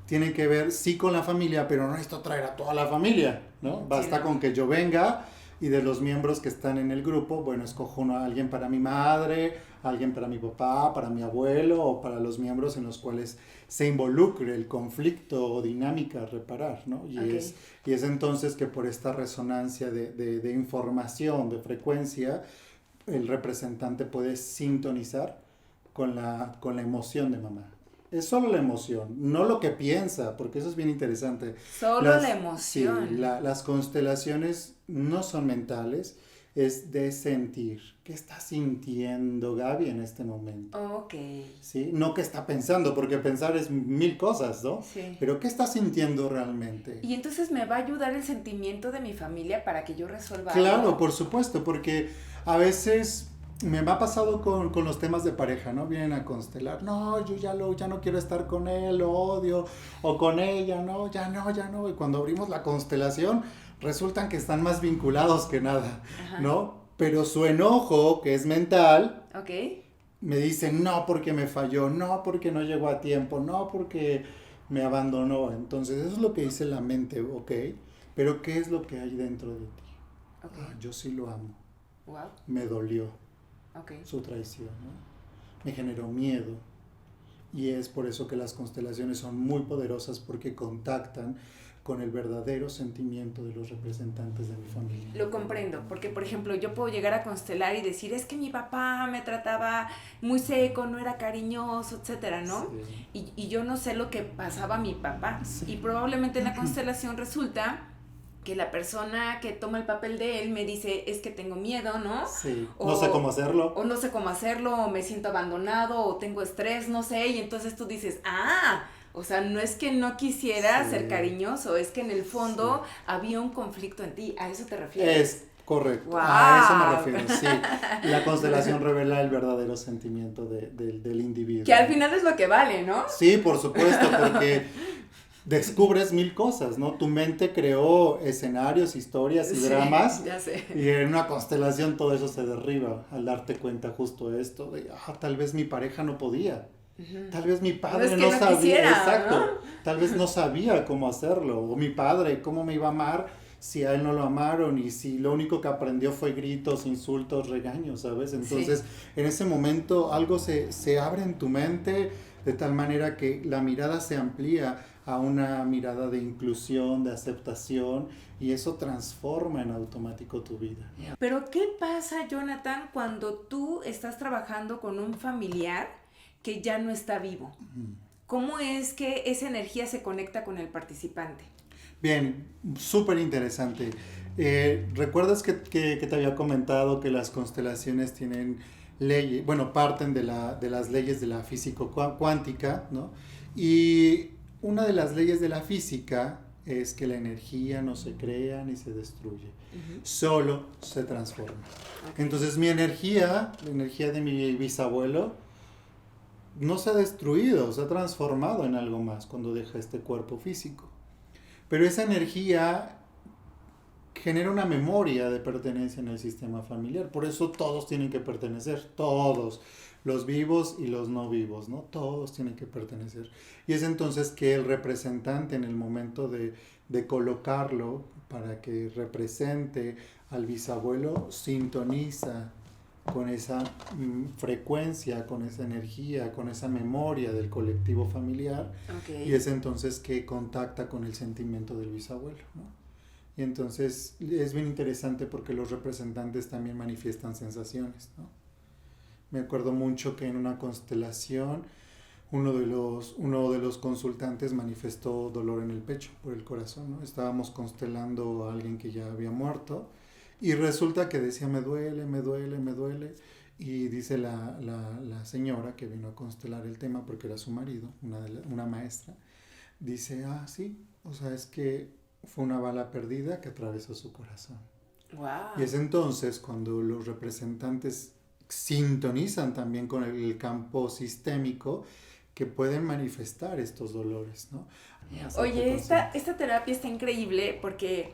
tienen que ver sí con la familia, pero no necesito traer a toda la familia, ¿no? Basta con que yo venga y de los miembros que están en el grupo, bueno, escojo a alguien para mi madre, alguien para mi papá, para mi abuelo o para los miembros en los cuales se involucre el conflicto o dinámica a reparar, ¿no? Y es entonces que por esta resonancia de información, de frecuencia, el representante puede sintonizar con la emoción de mamá. Es solo la emoción, no lo que piensa, porque eso es bien interesante. Solo la emoción. Sí, las constelaciones no son mentales, es de sentir. ¿Qué está sintiendo Gaby en este momento? Ok. ¿Sí? No qué está pensando, porque pensar es mil cosas, ¿no? Sí. Pero ¿qué está sintiendo realmente? Y entonces me va a ayudar el sentimiento de mi familia para que yo resuelva Claro, algo. por supuesto, porque a veces me ha pasado con los temas de pareja, ¿no? Vienen a constelar, no, yo ya no quiero estar con él, lo odio, o con ella, no, ya no. Y cuando abrimos la constelación, resultan que están más vinculados que nada, ¿no? Pero su enojo, que es mental, me dice, no porque me falló, no porque no llegó a tiempo, no porque me abandonó. Entonces, eso es lo que dice la mente, ¿ok? Pero ¿qué es lo que hay dentro de ti? Yo sí lo amo. Wow. Me dolió. Su traición, ¿no? Me generó miedo, y es por eso que las constelaciones son muy poderosas, porque contactan con el verdadero sentimiento de los representantes de mi familia. Lo comprendo, porque por ejemplo yo puedo llegar a constelar y decir, es que mi papá me trataba muy seco, no era cariñoso, etcétera, ¿no? Sí. Y yo no sé lo que pasaba a mi papá, sí. Y probablemente en la constelación resulta que la persona que toma el papel de él me dice, es que tengo miedo, ¿no? Sí, no sé cómo hacerlo. O no sé cómo hacerlo, o me siento abandonado, o tengo estrés, no sé, y entonces tú dices, o sea, no es que no quisiera ser cariñoso, es que en el fondo había un conflicto en ti, ¿a eso te refieres? Es correcto, wow. A eso me refiero, sí. La constelación revela el verdadero sentimiento del individuo. Que al final es lo que vale, ¿no? Sí, por supuesto, porque descubres mil cosas, ¿no? Tu mente creó escenarios, historias y dramas. Ya sé. Y en una constelación todo eso se derriba al darte cuenta justo de esto, de, tal vez mi pareja no podía. Tal vez mi padre no sabía, quisiera, exacto, ¿no? Tal vez no sabía cómo hacerlo, o mi padre, cómo me iba a amar si a él no lo amaron, y si lo único que aprendió fue gritos, insultos, regaños, ¿sabes? Entonces, en ese momento algo se abre en tu mente de tal manera que la mirada se amplía a una mirada de inclusión, de aceptación, y eso transforma en automático tu vida. Pero ¿qué pasa, Jonathan, cuando tú estás trabajando con un familiar que ya no está vivo? ¿Cómo es que esa energía se conecta con el participante? Bien, súper interesante. ¿Recuerdas que te había comentado que las constelaciones tienen leyes, bueno, parten de las leyes de la física cuántica, ¿no? Y una de las leyes de la física es que la energía no se crea ni se destruye, solo se transforma. Entonces mi energía, la energía de mi bisabuelo, no se ha destruido, se ha transformado en algo más cuando deja este cuerpo físico. Pero esa energía genera una memoria de pertenencia en el sistema familiar. Por eso todos tienen que pertenecer, todos, los vivos y los no vivos, ¿no? Todos tienen que pertenecer. Y es entonces que el representante en el momento de colocarlo para que represente al bisabuelo sintoniza con esa frecuencia, con esa energía, con esa memoria del colectivo familiar. Okay. Y es entonces que contacta con el sentimiento del bisabuelo, ¿no? Y entonces es bien interesante porque los representantes también manifiestan sensaciones, ¿no? Me acuerdo mucho que en una constelación uno de los consultantes manifestó dolor en el pecho por el corazón, ¿no? Estábamos constelando a alguien que ya había muerto y resulta que decía me duele, me duele, me duele. Y dice la señora que vino a constelar el tema porque era su marido, una maestra, dice, sí, o sea, es que fue una bala perdida que atravesó su corazón. Wow. Y es entonces cuando los representantes sintonizan también con el campo sistémico que pueden manifestar estos dolores, ¿no? Oye, esta terapia está increíble porque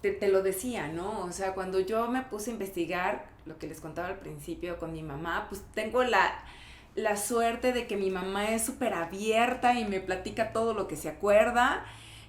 te lo decía, ¿no? O sea, cuando yo me puse a investigar lo que les contaba al principio con mi mamá, pues tengo la suerte de que mi mamá es súper abierta y me platica todo lo que se acuerda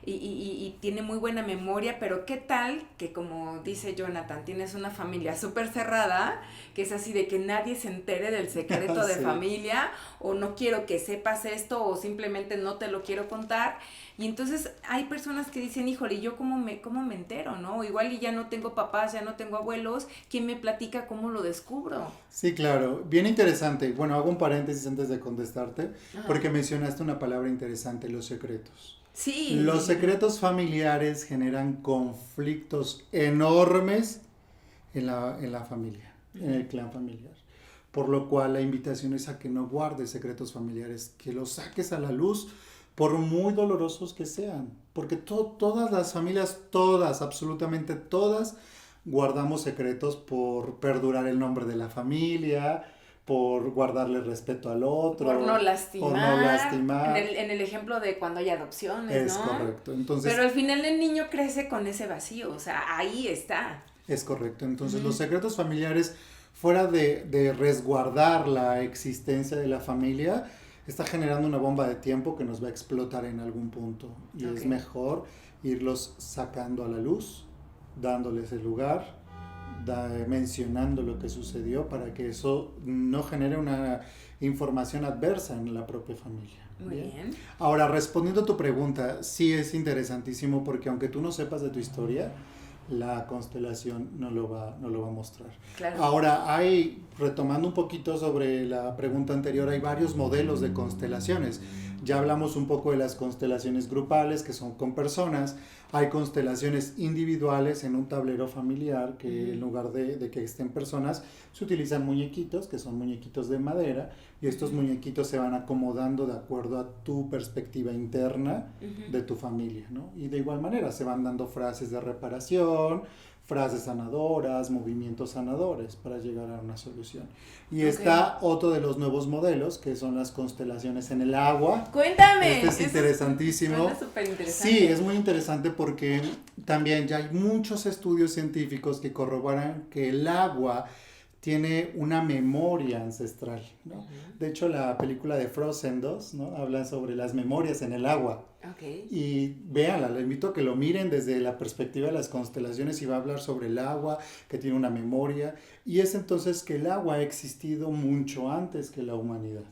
y tiene muy buena memoria, pero ¿qué tal que, como dice Jonathan, tienes una familia súper cerrada, que es así de que nadie se entere del secreto de Sí. familia, o no quiero que sepas esto, o simplemente no te lo quiero contar? Y entonces hay personas que dicen, híjole, ¿y yo cómo me entero, no? Igual y ya no tengo papás, ya no tengo abuelos, ¿quién me platica cómo lo descubro? Sí, claro, bien interesante. Bueno, hago un paréntesis antes de contestarte, Ajá. porque mencionaste una palabra interesante, los secretos. Sí. Los secretos familiares generan conflictos enormes en la familia, en el clan familiar. Por lo cual la invitación es a que no guardes secretos familiares, que los saques a la luz por muy dolorosos que sean. Porque todas las familias, todas, absolutamente todas, guardamos secretos por perdurar el nombre de la familia, por guardarle respeto al otro. Por no lastimar. Por no lastimar. En el ejemplo de cuando hay adopciones, Es ¿no? correcto. Entonces, pero al final el niño crece con ese vacío, o sea, ahí está. Es correcto. Entonces, los secretos familiares, fuera de resguardar la existencia de la familia, está generando una bomba de tiempo que nos va a explotar en algún punto. Y es mejor irlos sacando a la luz, dándoles el lugar, mencionando lo que sucedió para que eso no genere una información adversa en la propia familia. Muy bien. Ahora, respondiendo a tu pregunta, sí es interesantísimo porque aunque tú no sepas de tu historia, la constelación no lo va a mostrar. Claro. Ahora, retomando un poquito sobre la pregunta anterior, hay varios modelos de constelaciones. Ya hablamos un poco de las constelaciones grupales, que son con personas. Hay constelaciones individuales en un tablero familiar, que en lugar de que estén personas, se utilizan muñequitos, que son muñequitos de madera, y estos muñequitos se van acomodando de acuerdo a tu perspectiva interna de tu familia, ¿no? Y de igual manera se van dando frases de reparación, frases sanadoras, movimientos sanadores para llegar a una solución. Y está otro de los nuevos modelos, que son las constelaciones en el agua. Cuéntame. Este es interesantísimo. Suena súper interesante. Sí, es muy interesante porque también ya hay muchos estudios científicos que corroboran que el agua tiene una memoria ancestral, ¿no? De hecho, la película de Frozen 2, ¿no? Habla sobre las memorias en el agua. Y véanla, les invito a que lo miren desde la perspectiva de las constelaciones y va a hablar sobre el agua, que tiene una memoria. Y es entonces que el agua ha existido mucho antes que la humanidad.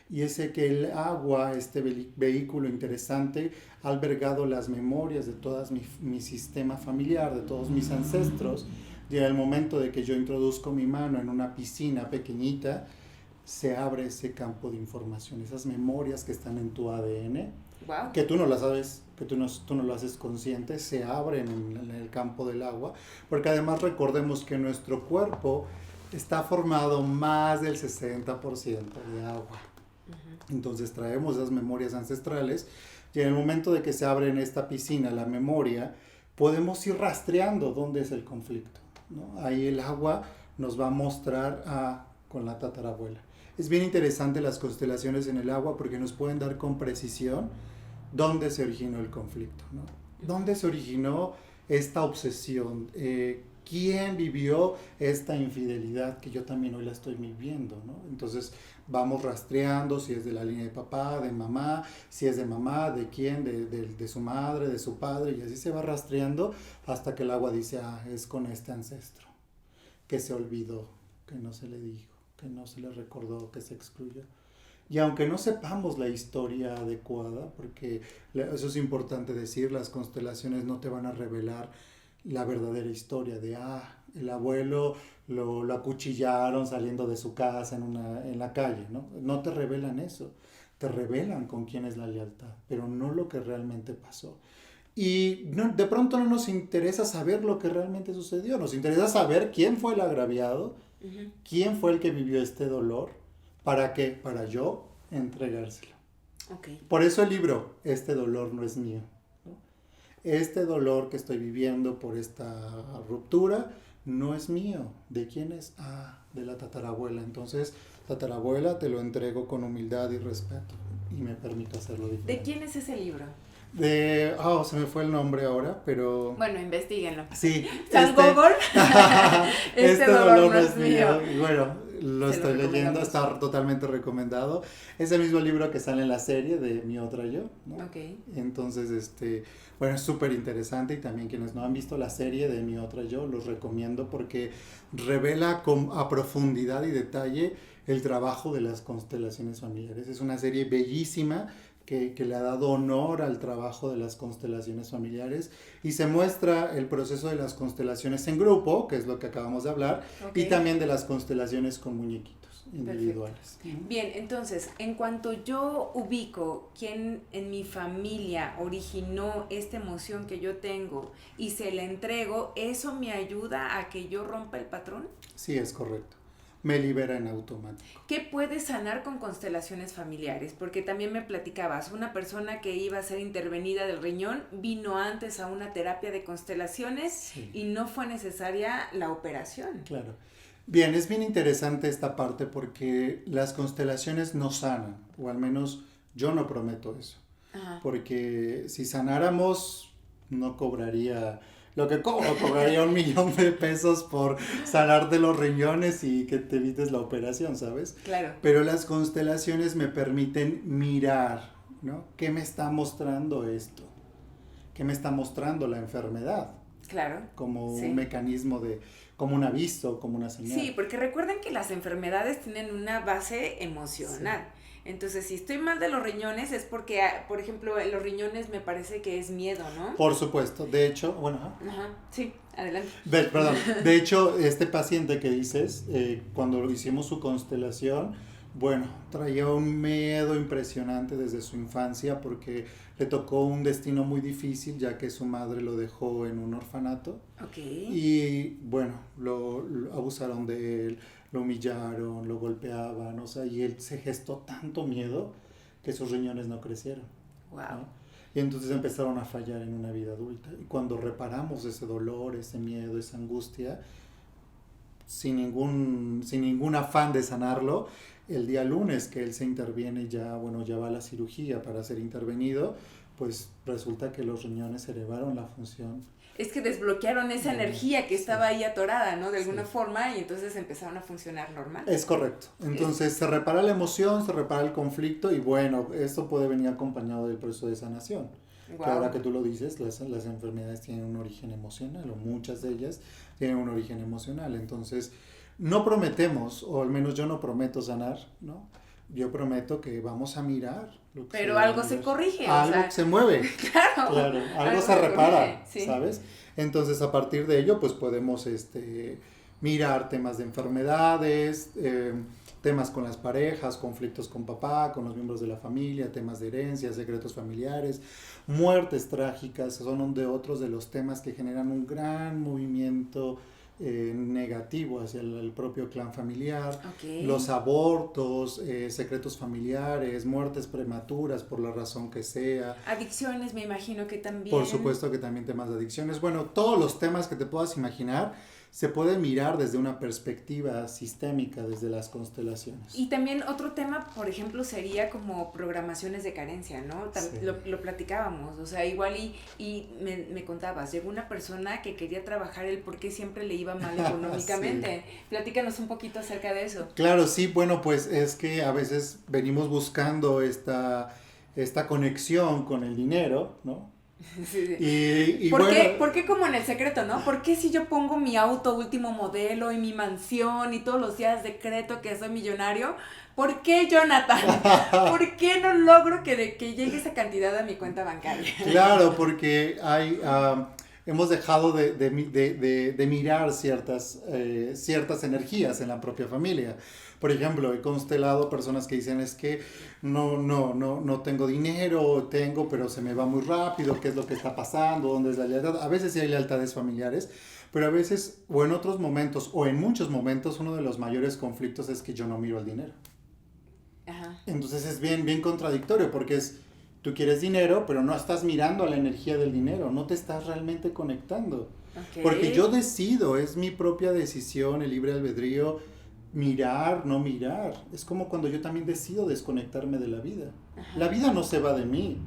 Y es que el agua, este vehículo interesante, ha albergado las memorias de todo mi sistema familiar, de todos mis ancestros. Y en el momento de que yo introduzco mi mano en una piscina pequeñita, se abre ese campo de información, esas memorias que están en tu ADN, que tú no las sabes, que tú no lo haces consciente, se abren en el campo del agua, porque además recordemos que nuestro cuerpo está formado más del 60% de agua. Entonces traemos esas memorias ancestrales y en el momento de que se abre en esta piscina la memoria, podemos ir rastreando dónde es el conflicto, ¿no? Ahí el agua nos va a mostrar con la tatarabuela. Es bien interesante las constelaciones en el agua porque nos pueden dar con precisión dónde se originó el conflicto, ¿no? Dónde se originó esta obsesión. ¿Quién vivió esta infidelidad que yo también hoy la estoy viviendo, ¿no? Entonces vamos rastreando si es de la línea de papá, de mamá, si es de mamá, de quién, de su madre, de su padre, y así se va rastreando hasta que el agua dice, es con este ancestro, que se olvidó, que no se le dijo, que no se le recordó, que se excluyó. Y aunque no sepamos la historia adecuada, porque eso es importante decir, las constelaciones no te van a revelar la verdadera historia de, el abuelo lo acuchillaron saliendo de su casa en la calle, ¿no? No te revelan eso, te revelan con quién es la lealtad, pero no lo que realmente pasó. Y de pronto no nos interesa saber lo que realmente sucedió, nos interesa saber quién fue el agraviado, quién fue el que vivió este dolor, ¿para qué? Para yo entregárselo. Okay. Por eso el libro, Este dolor no es mío. Este dolor que estoy viviendo por esta ruptura no es mío. ¿De quién es? De la tatarabuela. Entonces, tatarabuela, te lo entrego con humildad y respeto y me permito hacerlo diferente. ¿De quién es ese libro? Se me fue el nombre ahora, pero... Bueno, investíguenlo. Sí. Google. Este dolor no es mío. Y bueno, lo Se estoy lo leyendo, está totalmente recomendado. Es el mismo libro que sale en la serie de Mi Otra Yo, ¿no? Okay. Entonces, bueno, es súper interesante y también quienes no han visto la serie de Mi Otra Yo, los recomiendo porque revela a profundidad y detalle el trabajo de las constelaciones familiares. Es una serie bellísima que le ha dado honor al trabajo de las constelaciones familiares y se muestra el proceso de las constelaciones en grupo, que es lo que acabamos de hablar, y también de las constelaciones con muñequitos individuales. Perfecto. Bien, entonces, en cuanto yo ubico quién en mi familia originó esta emoción que yo tengo y se la entrego, ¿eso me ayuda a que yo rompa el patrón? Sí, es correcto. Me libera en automático. ¿Qué puedes sanar con constelaciones familiares? Porque también me platicabas, una persona que iba a ser intervenida del riñón vino antes a una terapia de constelaciones y no fue necesaria la operación. Claro. Bien, es bien interesante esta parte porque las constelaciones no sanan, o al menos yo no prometo eso. Ajá. Porque si sanáramos, no cobraría... Lo que cobraría $1,000,000 por sanarte los riñones y que te evites la operación, ¿sabes? Claro. Pero las constelaciones me permiten mirar, ¿no? ¿Qué me está mostrando esto? ¿Qué me está mostrando la enfermedad? Claro. Como un mecanismo como un aviso, como una señal. Sí, porque recuerden que las enfermedades tienen una base emocional. Sí. Entonces, si estoy mal de los riñones es porque, por ejemplo, en los riñones me parece que es miedo, ¿no? Por supuesto. De hecho, bueno. Ajá, sí, adelante. De hecho, este paciente que dices, cuando hicimos su constelación, bueno, traía un miedo impresionante desde su infancia porque le tocó un destino muy difícil ya que su madre lo dejó en un orfanato. Okay. Y bueno, lo abusaron de él, lo humillaron, lo golpeaban, o sea, y él se gestó tanto miedo que sus riñones no crecieron. Wow. ¿No? Y entonces empezaron a fallar en una vida adulta. Y cuando reparamos ese dolor, ese miedo, esa angustia, sin ningún afán de sanarlo, el día lunes que él se interviene ya va a la cirugía para ser intervenido, pues resulta que los riñones elevaron la función. Es que desbloquearon esa energía que estaba ahí atorada, ¿no? De alguna forma, y entonces empezaron a funcionar normal. Es correcto. Entonces se repara la emoción, se repara el conflicto y bueno, esto puede venir acompañado del proceso de sanación. Wow. Que ahora que tú lo dices, las enfermedades tienen un origen emocional, o muchas de ellas tienen un origen emocional. Entonces, no prometemos, o al menos yo no prometo sanar, ¿no? Yo prometo que vamos a mirar. Pero algo se corrige. Algo se mueve. Claro. Algo se repara, sí. ¿Sabes? Entonces, a partir de ello, pues podemos mirar temas de enfermedades, temas con las parejas, conflictos con papá, con los miembros de la familia, temas de herencias, secretos familiares, muertes trágicas, son de otros de los temas que generan un gran movimiento negativo hacia el propio clan familiar, los abortos, secretos familiares, muertes prematuras por la razón que sea. Adicciones, me imagino que también. Por supuesto que también temas de adicciones. Bueno, todos los temas que te puedas imaginar se puede mirar desde una perspectiva sistémica, desde las constelaciones. Y también otro tema, por ejemplo, sería como programaciones de carencia, ¿no? Sí. Lo platicábamos, o sea, igual y me contabas, llegó una persona que quería trabajar el por qué siempre le iba mal económicamente. Sí. Platícanos un poquito acerca de eso. Claro, sí, bueno, pues es que a veces venimos buscando esta conexión con el dinero, ¿no? Sí. Y ¿Por, bueno, ¿Por qué como en El Secreto, no? ¿Por qué si yo pongo mi auto último modelo y mi mansión y todos los días decreto que soy millonario? ¿Por qué, Jonathan? ¿Por qué no logro que llegue esa cantidad a mi cuenta bancaria? Claro, porque hemos dejado de mirar ciertas energías en la propia familia. Por ejemplo, he constelado personas que dicen es que no tengo dinero, pero se me va muy rápido, ¿qué es lo que está pasando? ¿Dónde es la lealtad? A veces sí hay lealtades familiares, pero a veces, o en otros momentos, o en muchos momentos, uno de los mayores conflictos es que yo no miro el dinero. Ajá. Entonces es bien contradictorio, porque tú quieres dinero, pero no estás mirando a la energía del dinero, no te estás realmente conectando. Okay. Porque yo decido, es mi propia decisión, el libre albedrío, mirar, no mirar. Es como cuando yo también decido desconectarme de la vida. Ajá. La vida no se va de mí.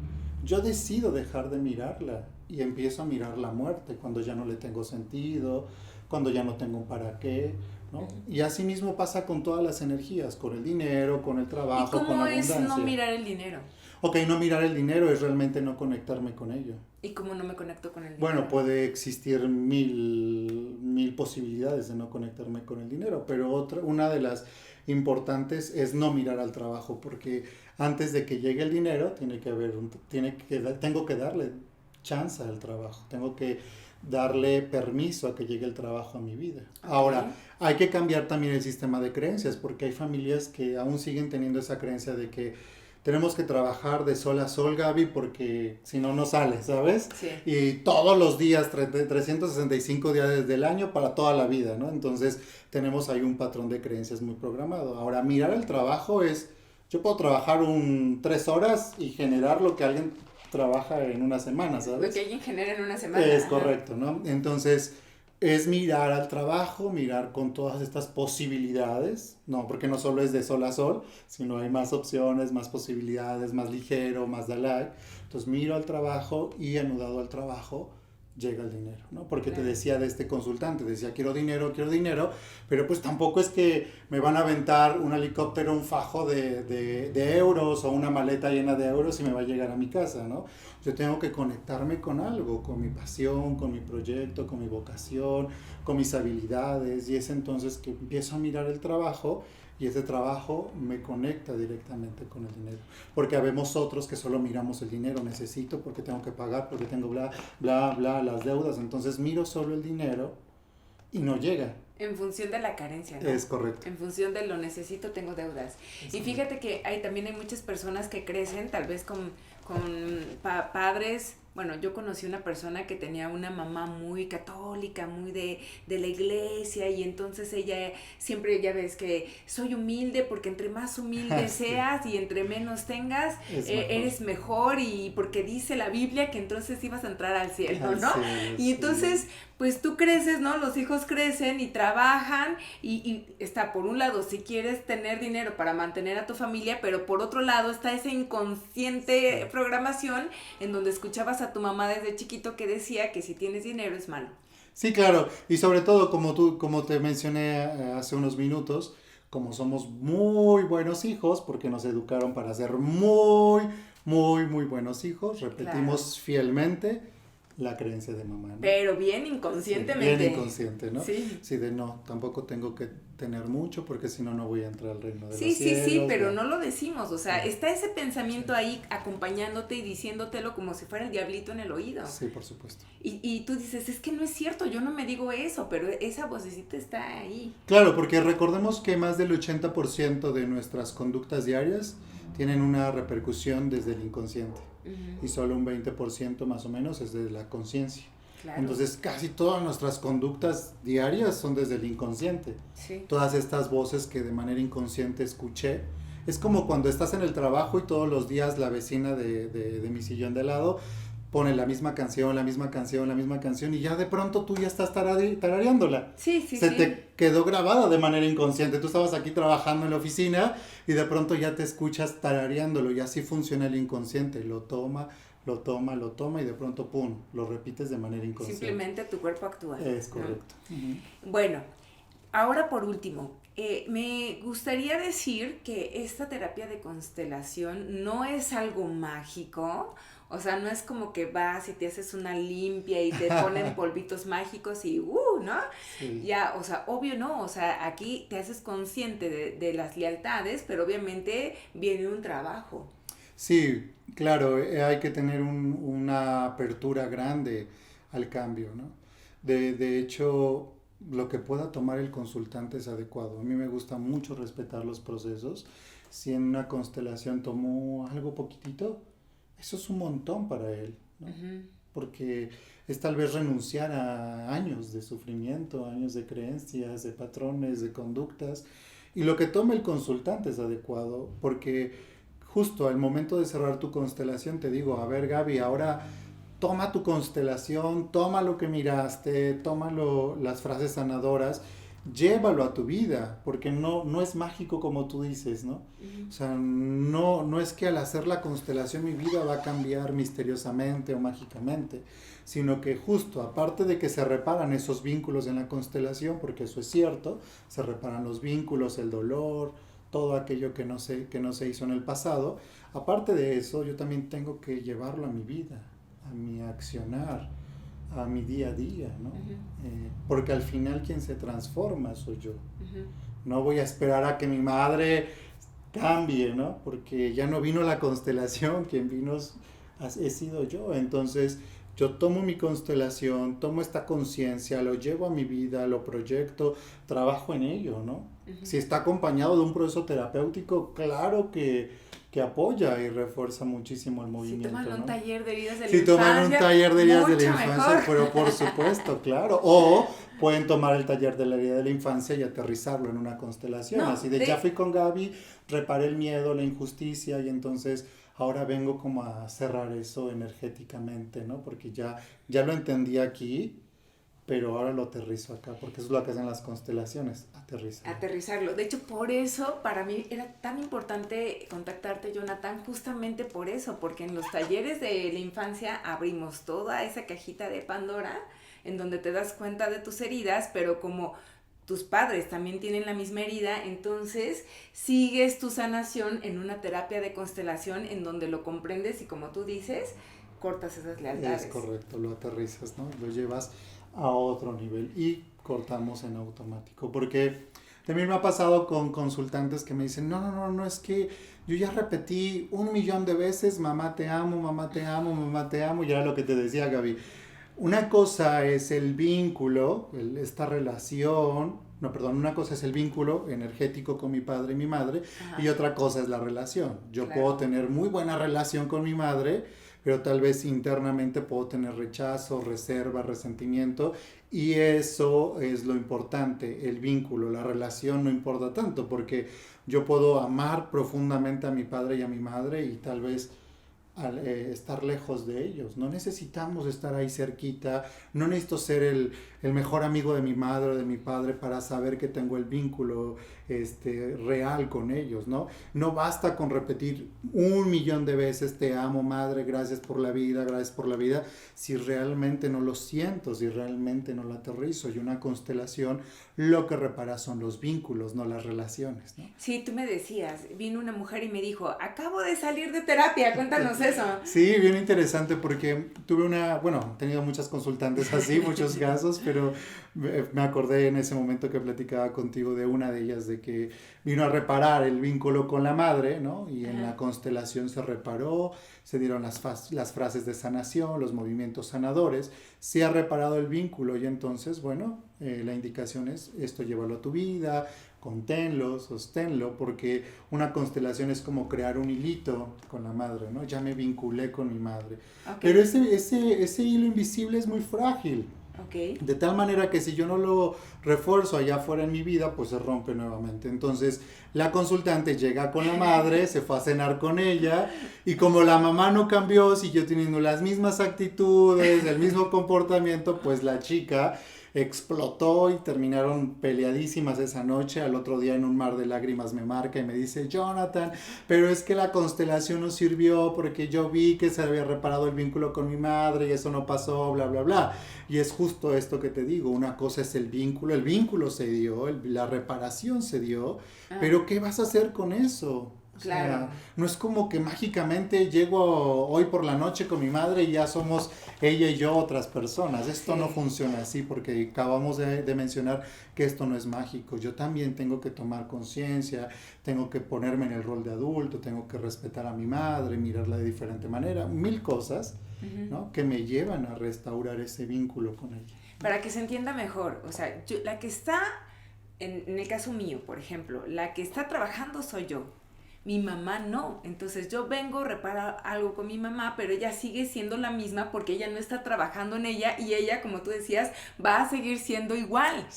Yo decido dejar de mirarla y empiezo a mirar la muerte cuando ya no le tengo sentido, cuando ya no tengo un para qué, ¿no? Y así mismo pasa con todas las energías, con el dinero, con el trabajo, con la abundancia. ¿Y cómo es no mirar el dinero? Ok, no mirar el dinero es realmente no conectarme con ello. ¿Y cómo no me conecto con el dinero? Bueno, puede existir mil posibilidades de no conectarme con el dinero, pero una de las importantes es no mirar al trabajo, porque antes de que llegue el dinero tengo que darle chance al trabajo, tengo que darle permiso a que llegue el trabajo a mi vida. Okay. Ahora, hay que cambiar también el sistema de creencias, porque hay familias que aún siguen teniendo esa creencia de que tenemos que trabajar de sol a sol, Gaby, porque si no, no sale, ¿sabes? Sí. Y todos los días, 365 días del año para toda la vida, ¿no? Entonces, tenemos ahí un patrón de creencias muy programado. Ahora, mirar el trabajo yo puedo trabajar 3 horas y generar lo que alguien trabaja en una semana, ¿sabes? Lo que alguien genera en una semana. Es correcto, ¿no? Entonces, es mirar al trabajo, mirar con todas estas posibilidades, no, porque no solo es de sol a sol, sino hay más opciones, más posibilidades, más ligero, más de like. Entonces miro al trabajo y anudado al trabajo llega el dinero, ¿no? Porque claro. Te decía de este consultante, decía quiero dinero, pero pues tampoco es que me van a aventar un helicóptero, un fajo de euros o una maleta llena de euros y me va a llegar a mi casa, ¿no? Yo tengo que conectarme con algo, con mi pasión, con mi proyecto, con mi vocación, con mis habilidades, y es entonces que empiezo a mirar el trabajo y ese trabajo me conecta directamente con el dinero. Porque habemos otros que solo miramos el dinero, necesito porque tengo que pagar, porque tengo bla, las deudas, entonces miro solo el dinero y no llega. En función de la carencia, ¿no? Es correcto. En función de lo necesito, tengo deudas. Y fíjate que también hay muchas personas que crecen tal vez con padres. Bueno, yo conocí una persona que tenía una mamá muy católica, muy de la iglesia, y entonces ella siempre, ya ves que soy humilde porque entre más humilde seas y entre menos tengas, eres mejor, y porque dice la Biblia que entonces ibas a entrar al cielo, ¿no? Y entonces, pues tú creces, ¿no? Los hijos crecen y trabajan y está por un lado si quieres tener dinero para mantener a tu familia, pero por otro lado está esa inconsciente programación en donde escuchabas a tu mamá desde chiquito que decía que si tienes dinero es malo. Sí, claro, y sobre todo como te mencioné hace unos minutos, como somos muy buenos hijos, porque nos educaron para ser muy buenos hijos, repetimos fielmente la creencia de mamá, ¿no? Pero bien inconscientemente. Sí, bien inconsciente, ¿no? Sí. Sí, tampoco tengo que tener mucho porque si no, no voy a entrar al reino de los cielos. Sí, pero ¿no? no lo decimos, o sea, está ese pensamiento ahí acompañándote y diciéndotelo como si fuera el diablito en el oído. Sí, por supuesto. Y tú dices, es que no es cierto, yo no me digo eso, pero esa vocecita está ahí. Claro, porque recordemos que más del 80% de nuestras conductas diarias tienen una repercusión desde el inconsciente. Y solo un 20% más o menos es de la conciencia. Claro. Entonces casi todas nuestras conductas diarias son desde el inconsciente. Sí. Todas estas voces que de manera inconsciente escuché. Es como cuando estás en el trabajo y todos los días la vecina de mi sillón de lado pone la misma canción, la misma canción, la misma canción y ya de pronto tú ya estás tarareándola. Sí, sí, Se sí. te quedó grabada de manera inconsciente. Tú estabas aquí trabajando en la oficina y de pronto ya te escuchas tarareándolo y así funciona el inconsciente. Lo toma, lo toma, lo toma y de pronto, ¡pum!, lo repites de manera inconsciente. Simplemente tu cuerpo actúa. Es correcto. ¿No? Uh-huh. Bueno, ahora por último, me gustaría decir que esta terapia de constelación no es algo mágico. O sea, no es como que vas y te haces una limpia y te ponen polvitos mágicos y ¿no? Sí. Ya, o sea, obvio no, o sea, aquí te haces consciente de las lealtades, pero obviamente viene un trabajo. Sí, claro, hay que tener una apertura grande al cambio, ¿no? De hecho, lo que pueda tomar el consultante es adecuado. A mí me gusta mucho respetar los procesos. Si en una constelación tomó algo poquitito, eso es un montón para él, ¿no? Uh-huh. Porque es tal vez renunciar a años de sufrimiento, años de creencias, de patrones, de conductas. Y lo que tome el consultante es adecuado, porque justo al momento de cerrar tu constelación te digo, a ver Gaby, ahora toma tu constelación, toma lo que miraste, toma las frases sanadoras, llévalo a tu vida, porque no es mágico como tú dices, ¿no? Uh-huh. O sea, no es que al hacer la constelación mi vida va a cambiar misteriosamente o mágicamente, sino que justo, aparte de que se reparan esos vínculos en la constelación, porque eso es cierto, se reparan los vínculos, el dolor, todo aquello que no se hizo en el pasado, aparte de eso, yo también tengo que llevarlo a mi vida, a mi accionar, a mi día a día, ¿no? Uh-huh. Porque al final quien se transforma soy yo. Uh-huh. No voy a esperar a que mi madre cambie, ¿no? Porque ya no vino la constelación, quien vino he sido yo. Entonces yo tomo mi constelación, tomo esta conciencia, lo llevo a mi vida, lo proyecto, trabajo en ello, ¿no? Uh-huh. Si está acompañado de un proceso terapéutico, claro que apoya y refuerza muchísimo el movimiento. Si toman un, ¿no?, taller de heridas de la si infancia. toman un taller de heridas de la mucho infancia, mejor. pero por supuesto, claro. O pueden tomar el taller de la herida de la infancia y aterrizarlo en una constelación. No, así de ya fui con Gaby, reparé el miedo, la injusticia y entonces ahora vengo como a cerrar eso energéticamente, ¿no? Porque ya lo entendí aquí, pero ahora lo aterrizo acá, porque eso es lo que hacen las constelaciones, aterrizarlo. De hecho, por eso, para mí era tan importante contactarte, Jonathan, justamente por eso, porque en los talleres de la infancia abrimos toda esa cajita de Pandora, en donde te das cuenta de tus heridas, pero como tus padres también tienen la misma herida, entonces sigues tu sanación en una terapia de constelación en donde lo comprendes y, como tú dices, cortas esas lealtades. Es correcto, lo aterrizas, ¿no? Lo llevas a otro nivel y cortamos en automático, porque también me ha pasado con consultantes que me dicen, no, es que yo ya repetí 1,000,000 de veces, mamá te amo, mamá te amo, mamá te amo, y era lo que te decía Gaby. Una cosa es el vínculo, esta relación, una cosa es el vínculo energético con mi padre y mi madre, ajá, y otra cosa es la relación. Yo claro, puedo tener muy buena relación con mi madre, pero tal vez internamente puedo tener rechazo, reserva, resentimiento, y eso es lo importante, el vínculo, la relación no importa tanto, porque yo puedo amar profundamente a mi padre y a mi madre y tal vez estar lejos de ellos. No necesitamos estar ahí cerquita, no necesito ser el mejor amigo de mi madre o de mi padre para saber que tengo el vínculo real con ellos, ¿no? No basta con repetir 1,000,000 de veces te amo madre, gracias por la vida, si realmente no lo siento, si realmente no lo aterrizo. Y una constelación lo que repara son los vínculos, no las relaciones, ¿no? Sí, tú me decías, vino una mujer y me dijo, acabo de salir de terapia, cuéntanos eso. Sí, bien interesante porque he tenido muchas consultantes así, muchos casos, pero me acordé en ese momento que platicaba contigo de una de ellas, de que vino a reparar el vínculo con la madre, ¿no? Y en la constelación se reparó, se dieron las frases de sanación, los movimientos sanadores, se ha reparado el vínculo y entonces, la indicación es esto, llévalo a tu vida, conténlo, sosténlo, porque una constelación es como crear un hilito con la madre, ¿no? Ya me vinculé con mi madre. Okay. Pero ese hilo invisible es muy frágil. Ok. De tal manera que si yo no lo refuerzo allá afuera en mi vida, pues se rompe nuevamente. Entonces, la consultante llega con la madre, se fue a cenar con ella, y como la mamá no cambió, siguió teniendo las mismas actitudes, el mismo comportamiento, pues la chica explotó y terminaron peleadísimas esa noche. Al otro día en un mar de lágrimas me marca y me dice: Jonathan, pero es que la constelación no sirvió porque yo vi que se había reparado el vínculo con mi madre y eso no pasó, bla, bla, bla. Y es justo esto que te digo, una cosa es el vínculo se dio, la reparación se dio, pero ¿qué vas a hacer con eso? O Claro. sea, no es como que mágicamente llego hoy por la noche con mi madre y ya somos ella y yo otras personas. Esto Sí. no funciona así, porque acabamos de mencionar que esto no es mágico. Yo también tengo que tomar conciencia, tengo que ponerme en el rol de adulto, tengo que respetar a mi madre, mirarla de diferente manera, mil cosas, ¿no?, que me llevan a restaurar ese vínculo con ella. Para que se entienda mejor, o sea, la que está, en el caso mío, por ejemplo, la que está trabajando soy yo. Mi mamá no. Entonces yo vengo, reparo algo con mi mamá, pero ella sigue siendo la misma porque ella no está trabajando en ella y ella, como tú decías, va a seguir siendo igual.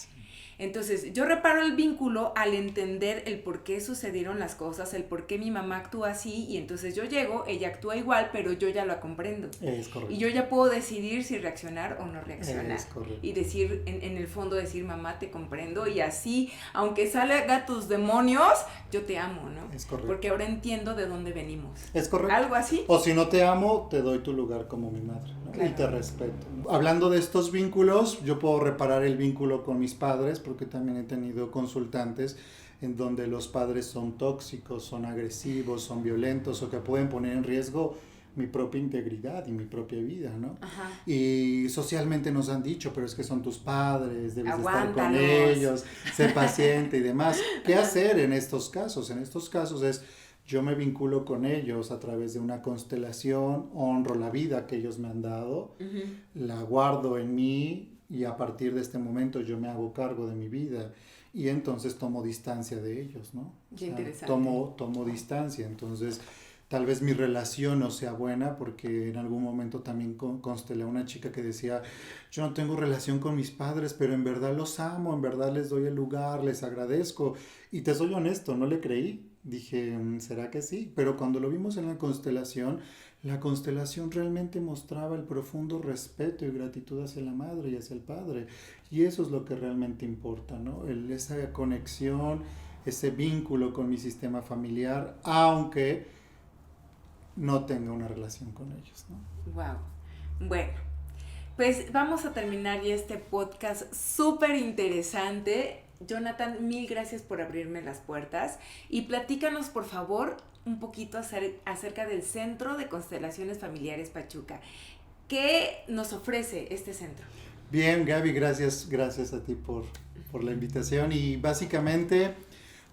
Entonces yo reparo el vínculo al entender el por qué sucedieron las cosas, el por qué mi mamá actúa así, y entonces yo llego, ella actúa igual, pero yo ya la comprendo. Es correcto. Y yo ya puedo decidir si reaccionar o no reaccionar. Es correcto. Y decir, en el fondo decir: mamá, te comprendo, y así, aunque salga tus demonios, yo te amo, ¿no? Es correcto. Porque ahora entiendo de dónde venimos. Es correcto. Algo así. O si no te amo, te doy tu lugar como mi madre, ¿no? Claro. Y te respeto. Hablando de estos vínculos, yo puedo reparar el vínculo con mis padres, porque también he tenido consultantes en donde los padres son tóxicos, son agresivos, son violentos, o que pueden poner en riesgo mi propia integridad y mi propia vida, ¿no? Ajá. Y socialmente nos han dicho: pero es que son tus padres, debes de estar con Aguántalos. ellos, sé paciente y demás. ¿Qué hacer en estos casos? En estos casos es: yo me vinculo con ellos a través de una constelación, honro la vida que ellos me han dado, la guardo en mí, y a partir de este momento yo me hago cargo de mi vida, y entonces tomo distancia de ellos, ¿no? Qué interesante. Tomo distancia. Entonces, tal vez mi relación no sea buena, porque en algún momento también constelé a una chica que decía: yo no tengo relación con mis padres, pero en verdad los amo, en verdad les doy el lugar, les agradezco. Y te soy honesto, no le creí. Dije: ¿será que sí? Pero cuando lo vimos en la constelación realmente mostraba el profundo respeto y gratitud hacia la madre y hacia el padre. Y eso es lo que realmente importa, ¿no? Esa conexión, ese vínculo con mi sistema familiar, aunque no tenga una relación con ellos, ¿no? Wow. Bueno, pues vamos a terminar ya este podcast súper interesante. Jonathan, mil gracias por abrirme las puertas, y platícanos, por favor, un poquito acerca del Centro de Constelaciones Familiares Pachuca. ¿Qué nos ofrece este centro? Bien, Gaby, gracias a ti por la invitación. Y básicamente,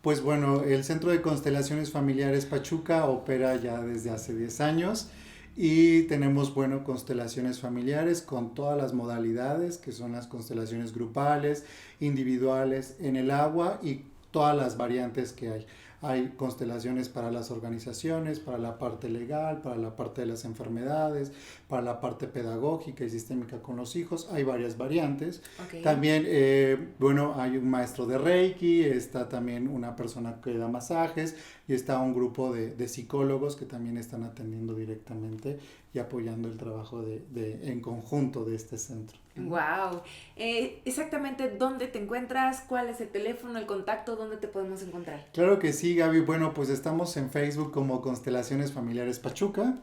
pues bueno, el Centro de Constelaciones Familiares Pachuca opera ya desde hace 10 años. Y tenemos, bueno, constelaciones familiares con todas las modalidades, que son las constelaciones grupales, individuales, en el agua, y todas las variantes que hay. Hay constelaciones para las organizaciones, para la parte legal, para la parte de las enfermedades, para la parte pedagógica y sistémica con los hijos. Hay varias variantes. Okay. También, bueno, hay un maestro de Reiki, está también una persona que da masajes, y está un grupo de psicólogos que también están atendiendo directamente y apoyando el trabajo en conjunto de este centro. Wow. Exactamente, ¿dónde te encuentras? ¿Cuál es el teléfono, el contacto? ¿Dónde te podemos encontrar? Claro que sí, Gaby. Bueno, pues estamos en Facebook como Constelaciones Familiares Pachuca,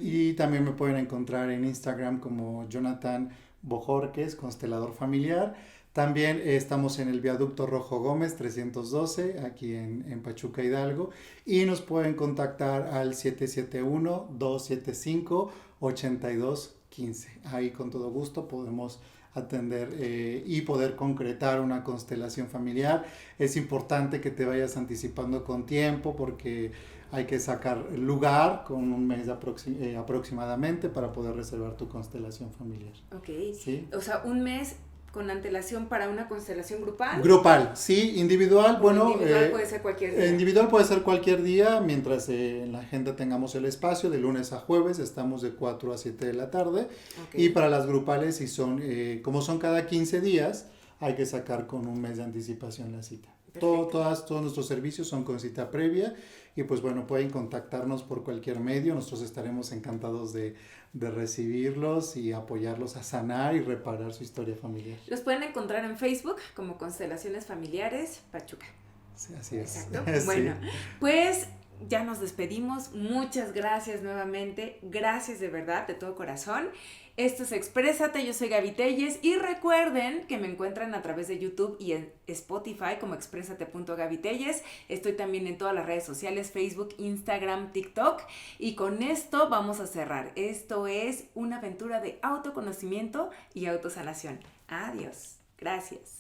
y también me pueden encontrar en Instagram como Jonathan Bojorquez, constelador familiar. También estamos en el Viaducto Rojo Gómez 312, aquí en Pachuca, Hidalgo, y nos pueden contactar al 771-275-8215. Ahí con todo gusto podemos atender y poder concretar una constelación familiar. Es importante que te vayas anticipando con tiempo, porque hay que sacar lugar con un mes aproximadamente para poder reservar tu constelación familiar. Ok. ¿Sí? O sea, un mes con antelación para una constelación grupal? Grupal, sí, individual, bueno. Individual puede ser cualquier día. Individual puede ser cualquier día, mientras en la agenda tengamos el espacio, de lunes a jueves, estamos de 4 a 7 de la tarde. Okay. Y para las grupales, si son, como son cada 15 días, hay que sacar con un mes de anticipación la cita. Todos nuestros servicios son con cita previa y pues bueno, pueden contactarnos por cualquier medio, nosotros estaremos encantados de recibirlos y apoyarlos a sanar y reparar su historia familiar. Los pueden encontrar en Facebook como Constelaciones Familiares Pachuca. Sí, así es. Exacto. Sí. Bueno, pues ya nos despedimos. Muchas gracias nuevamente. Gracias de verdad, de todo corazón. Esto es Exprésate, yo soy Gaby Telles y recuerden que me encuentran a través de YouTube y en Spotify como expresate.gaby Telles. Estoy también en todas las redes sociales, Facebook, Instagram, TikTok. Y con esto vamos a cerrar. Esto es una aventura de autoconocimiento y autosanación. Adiós. Gracias.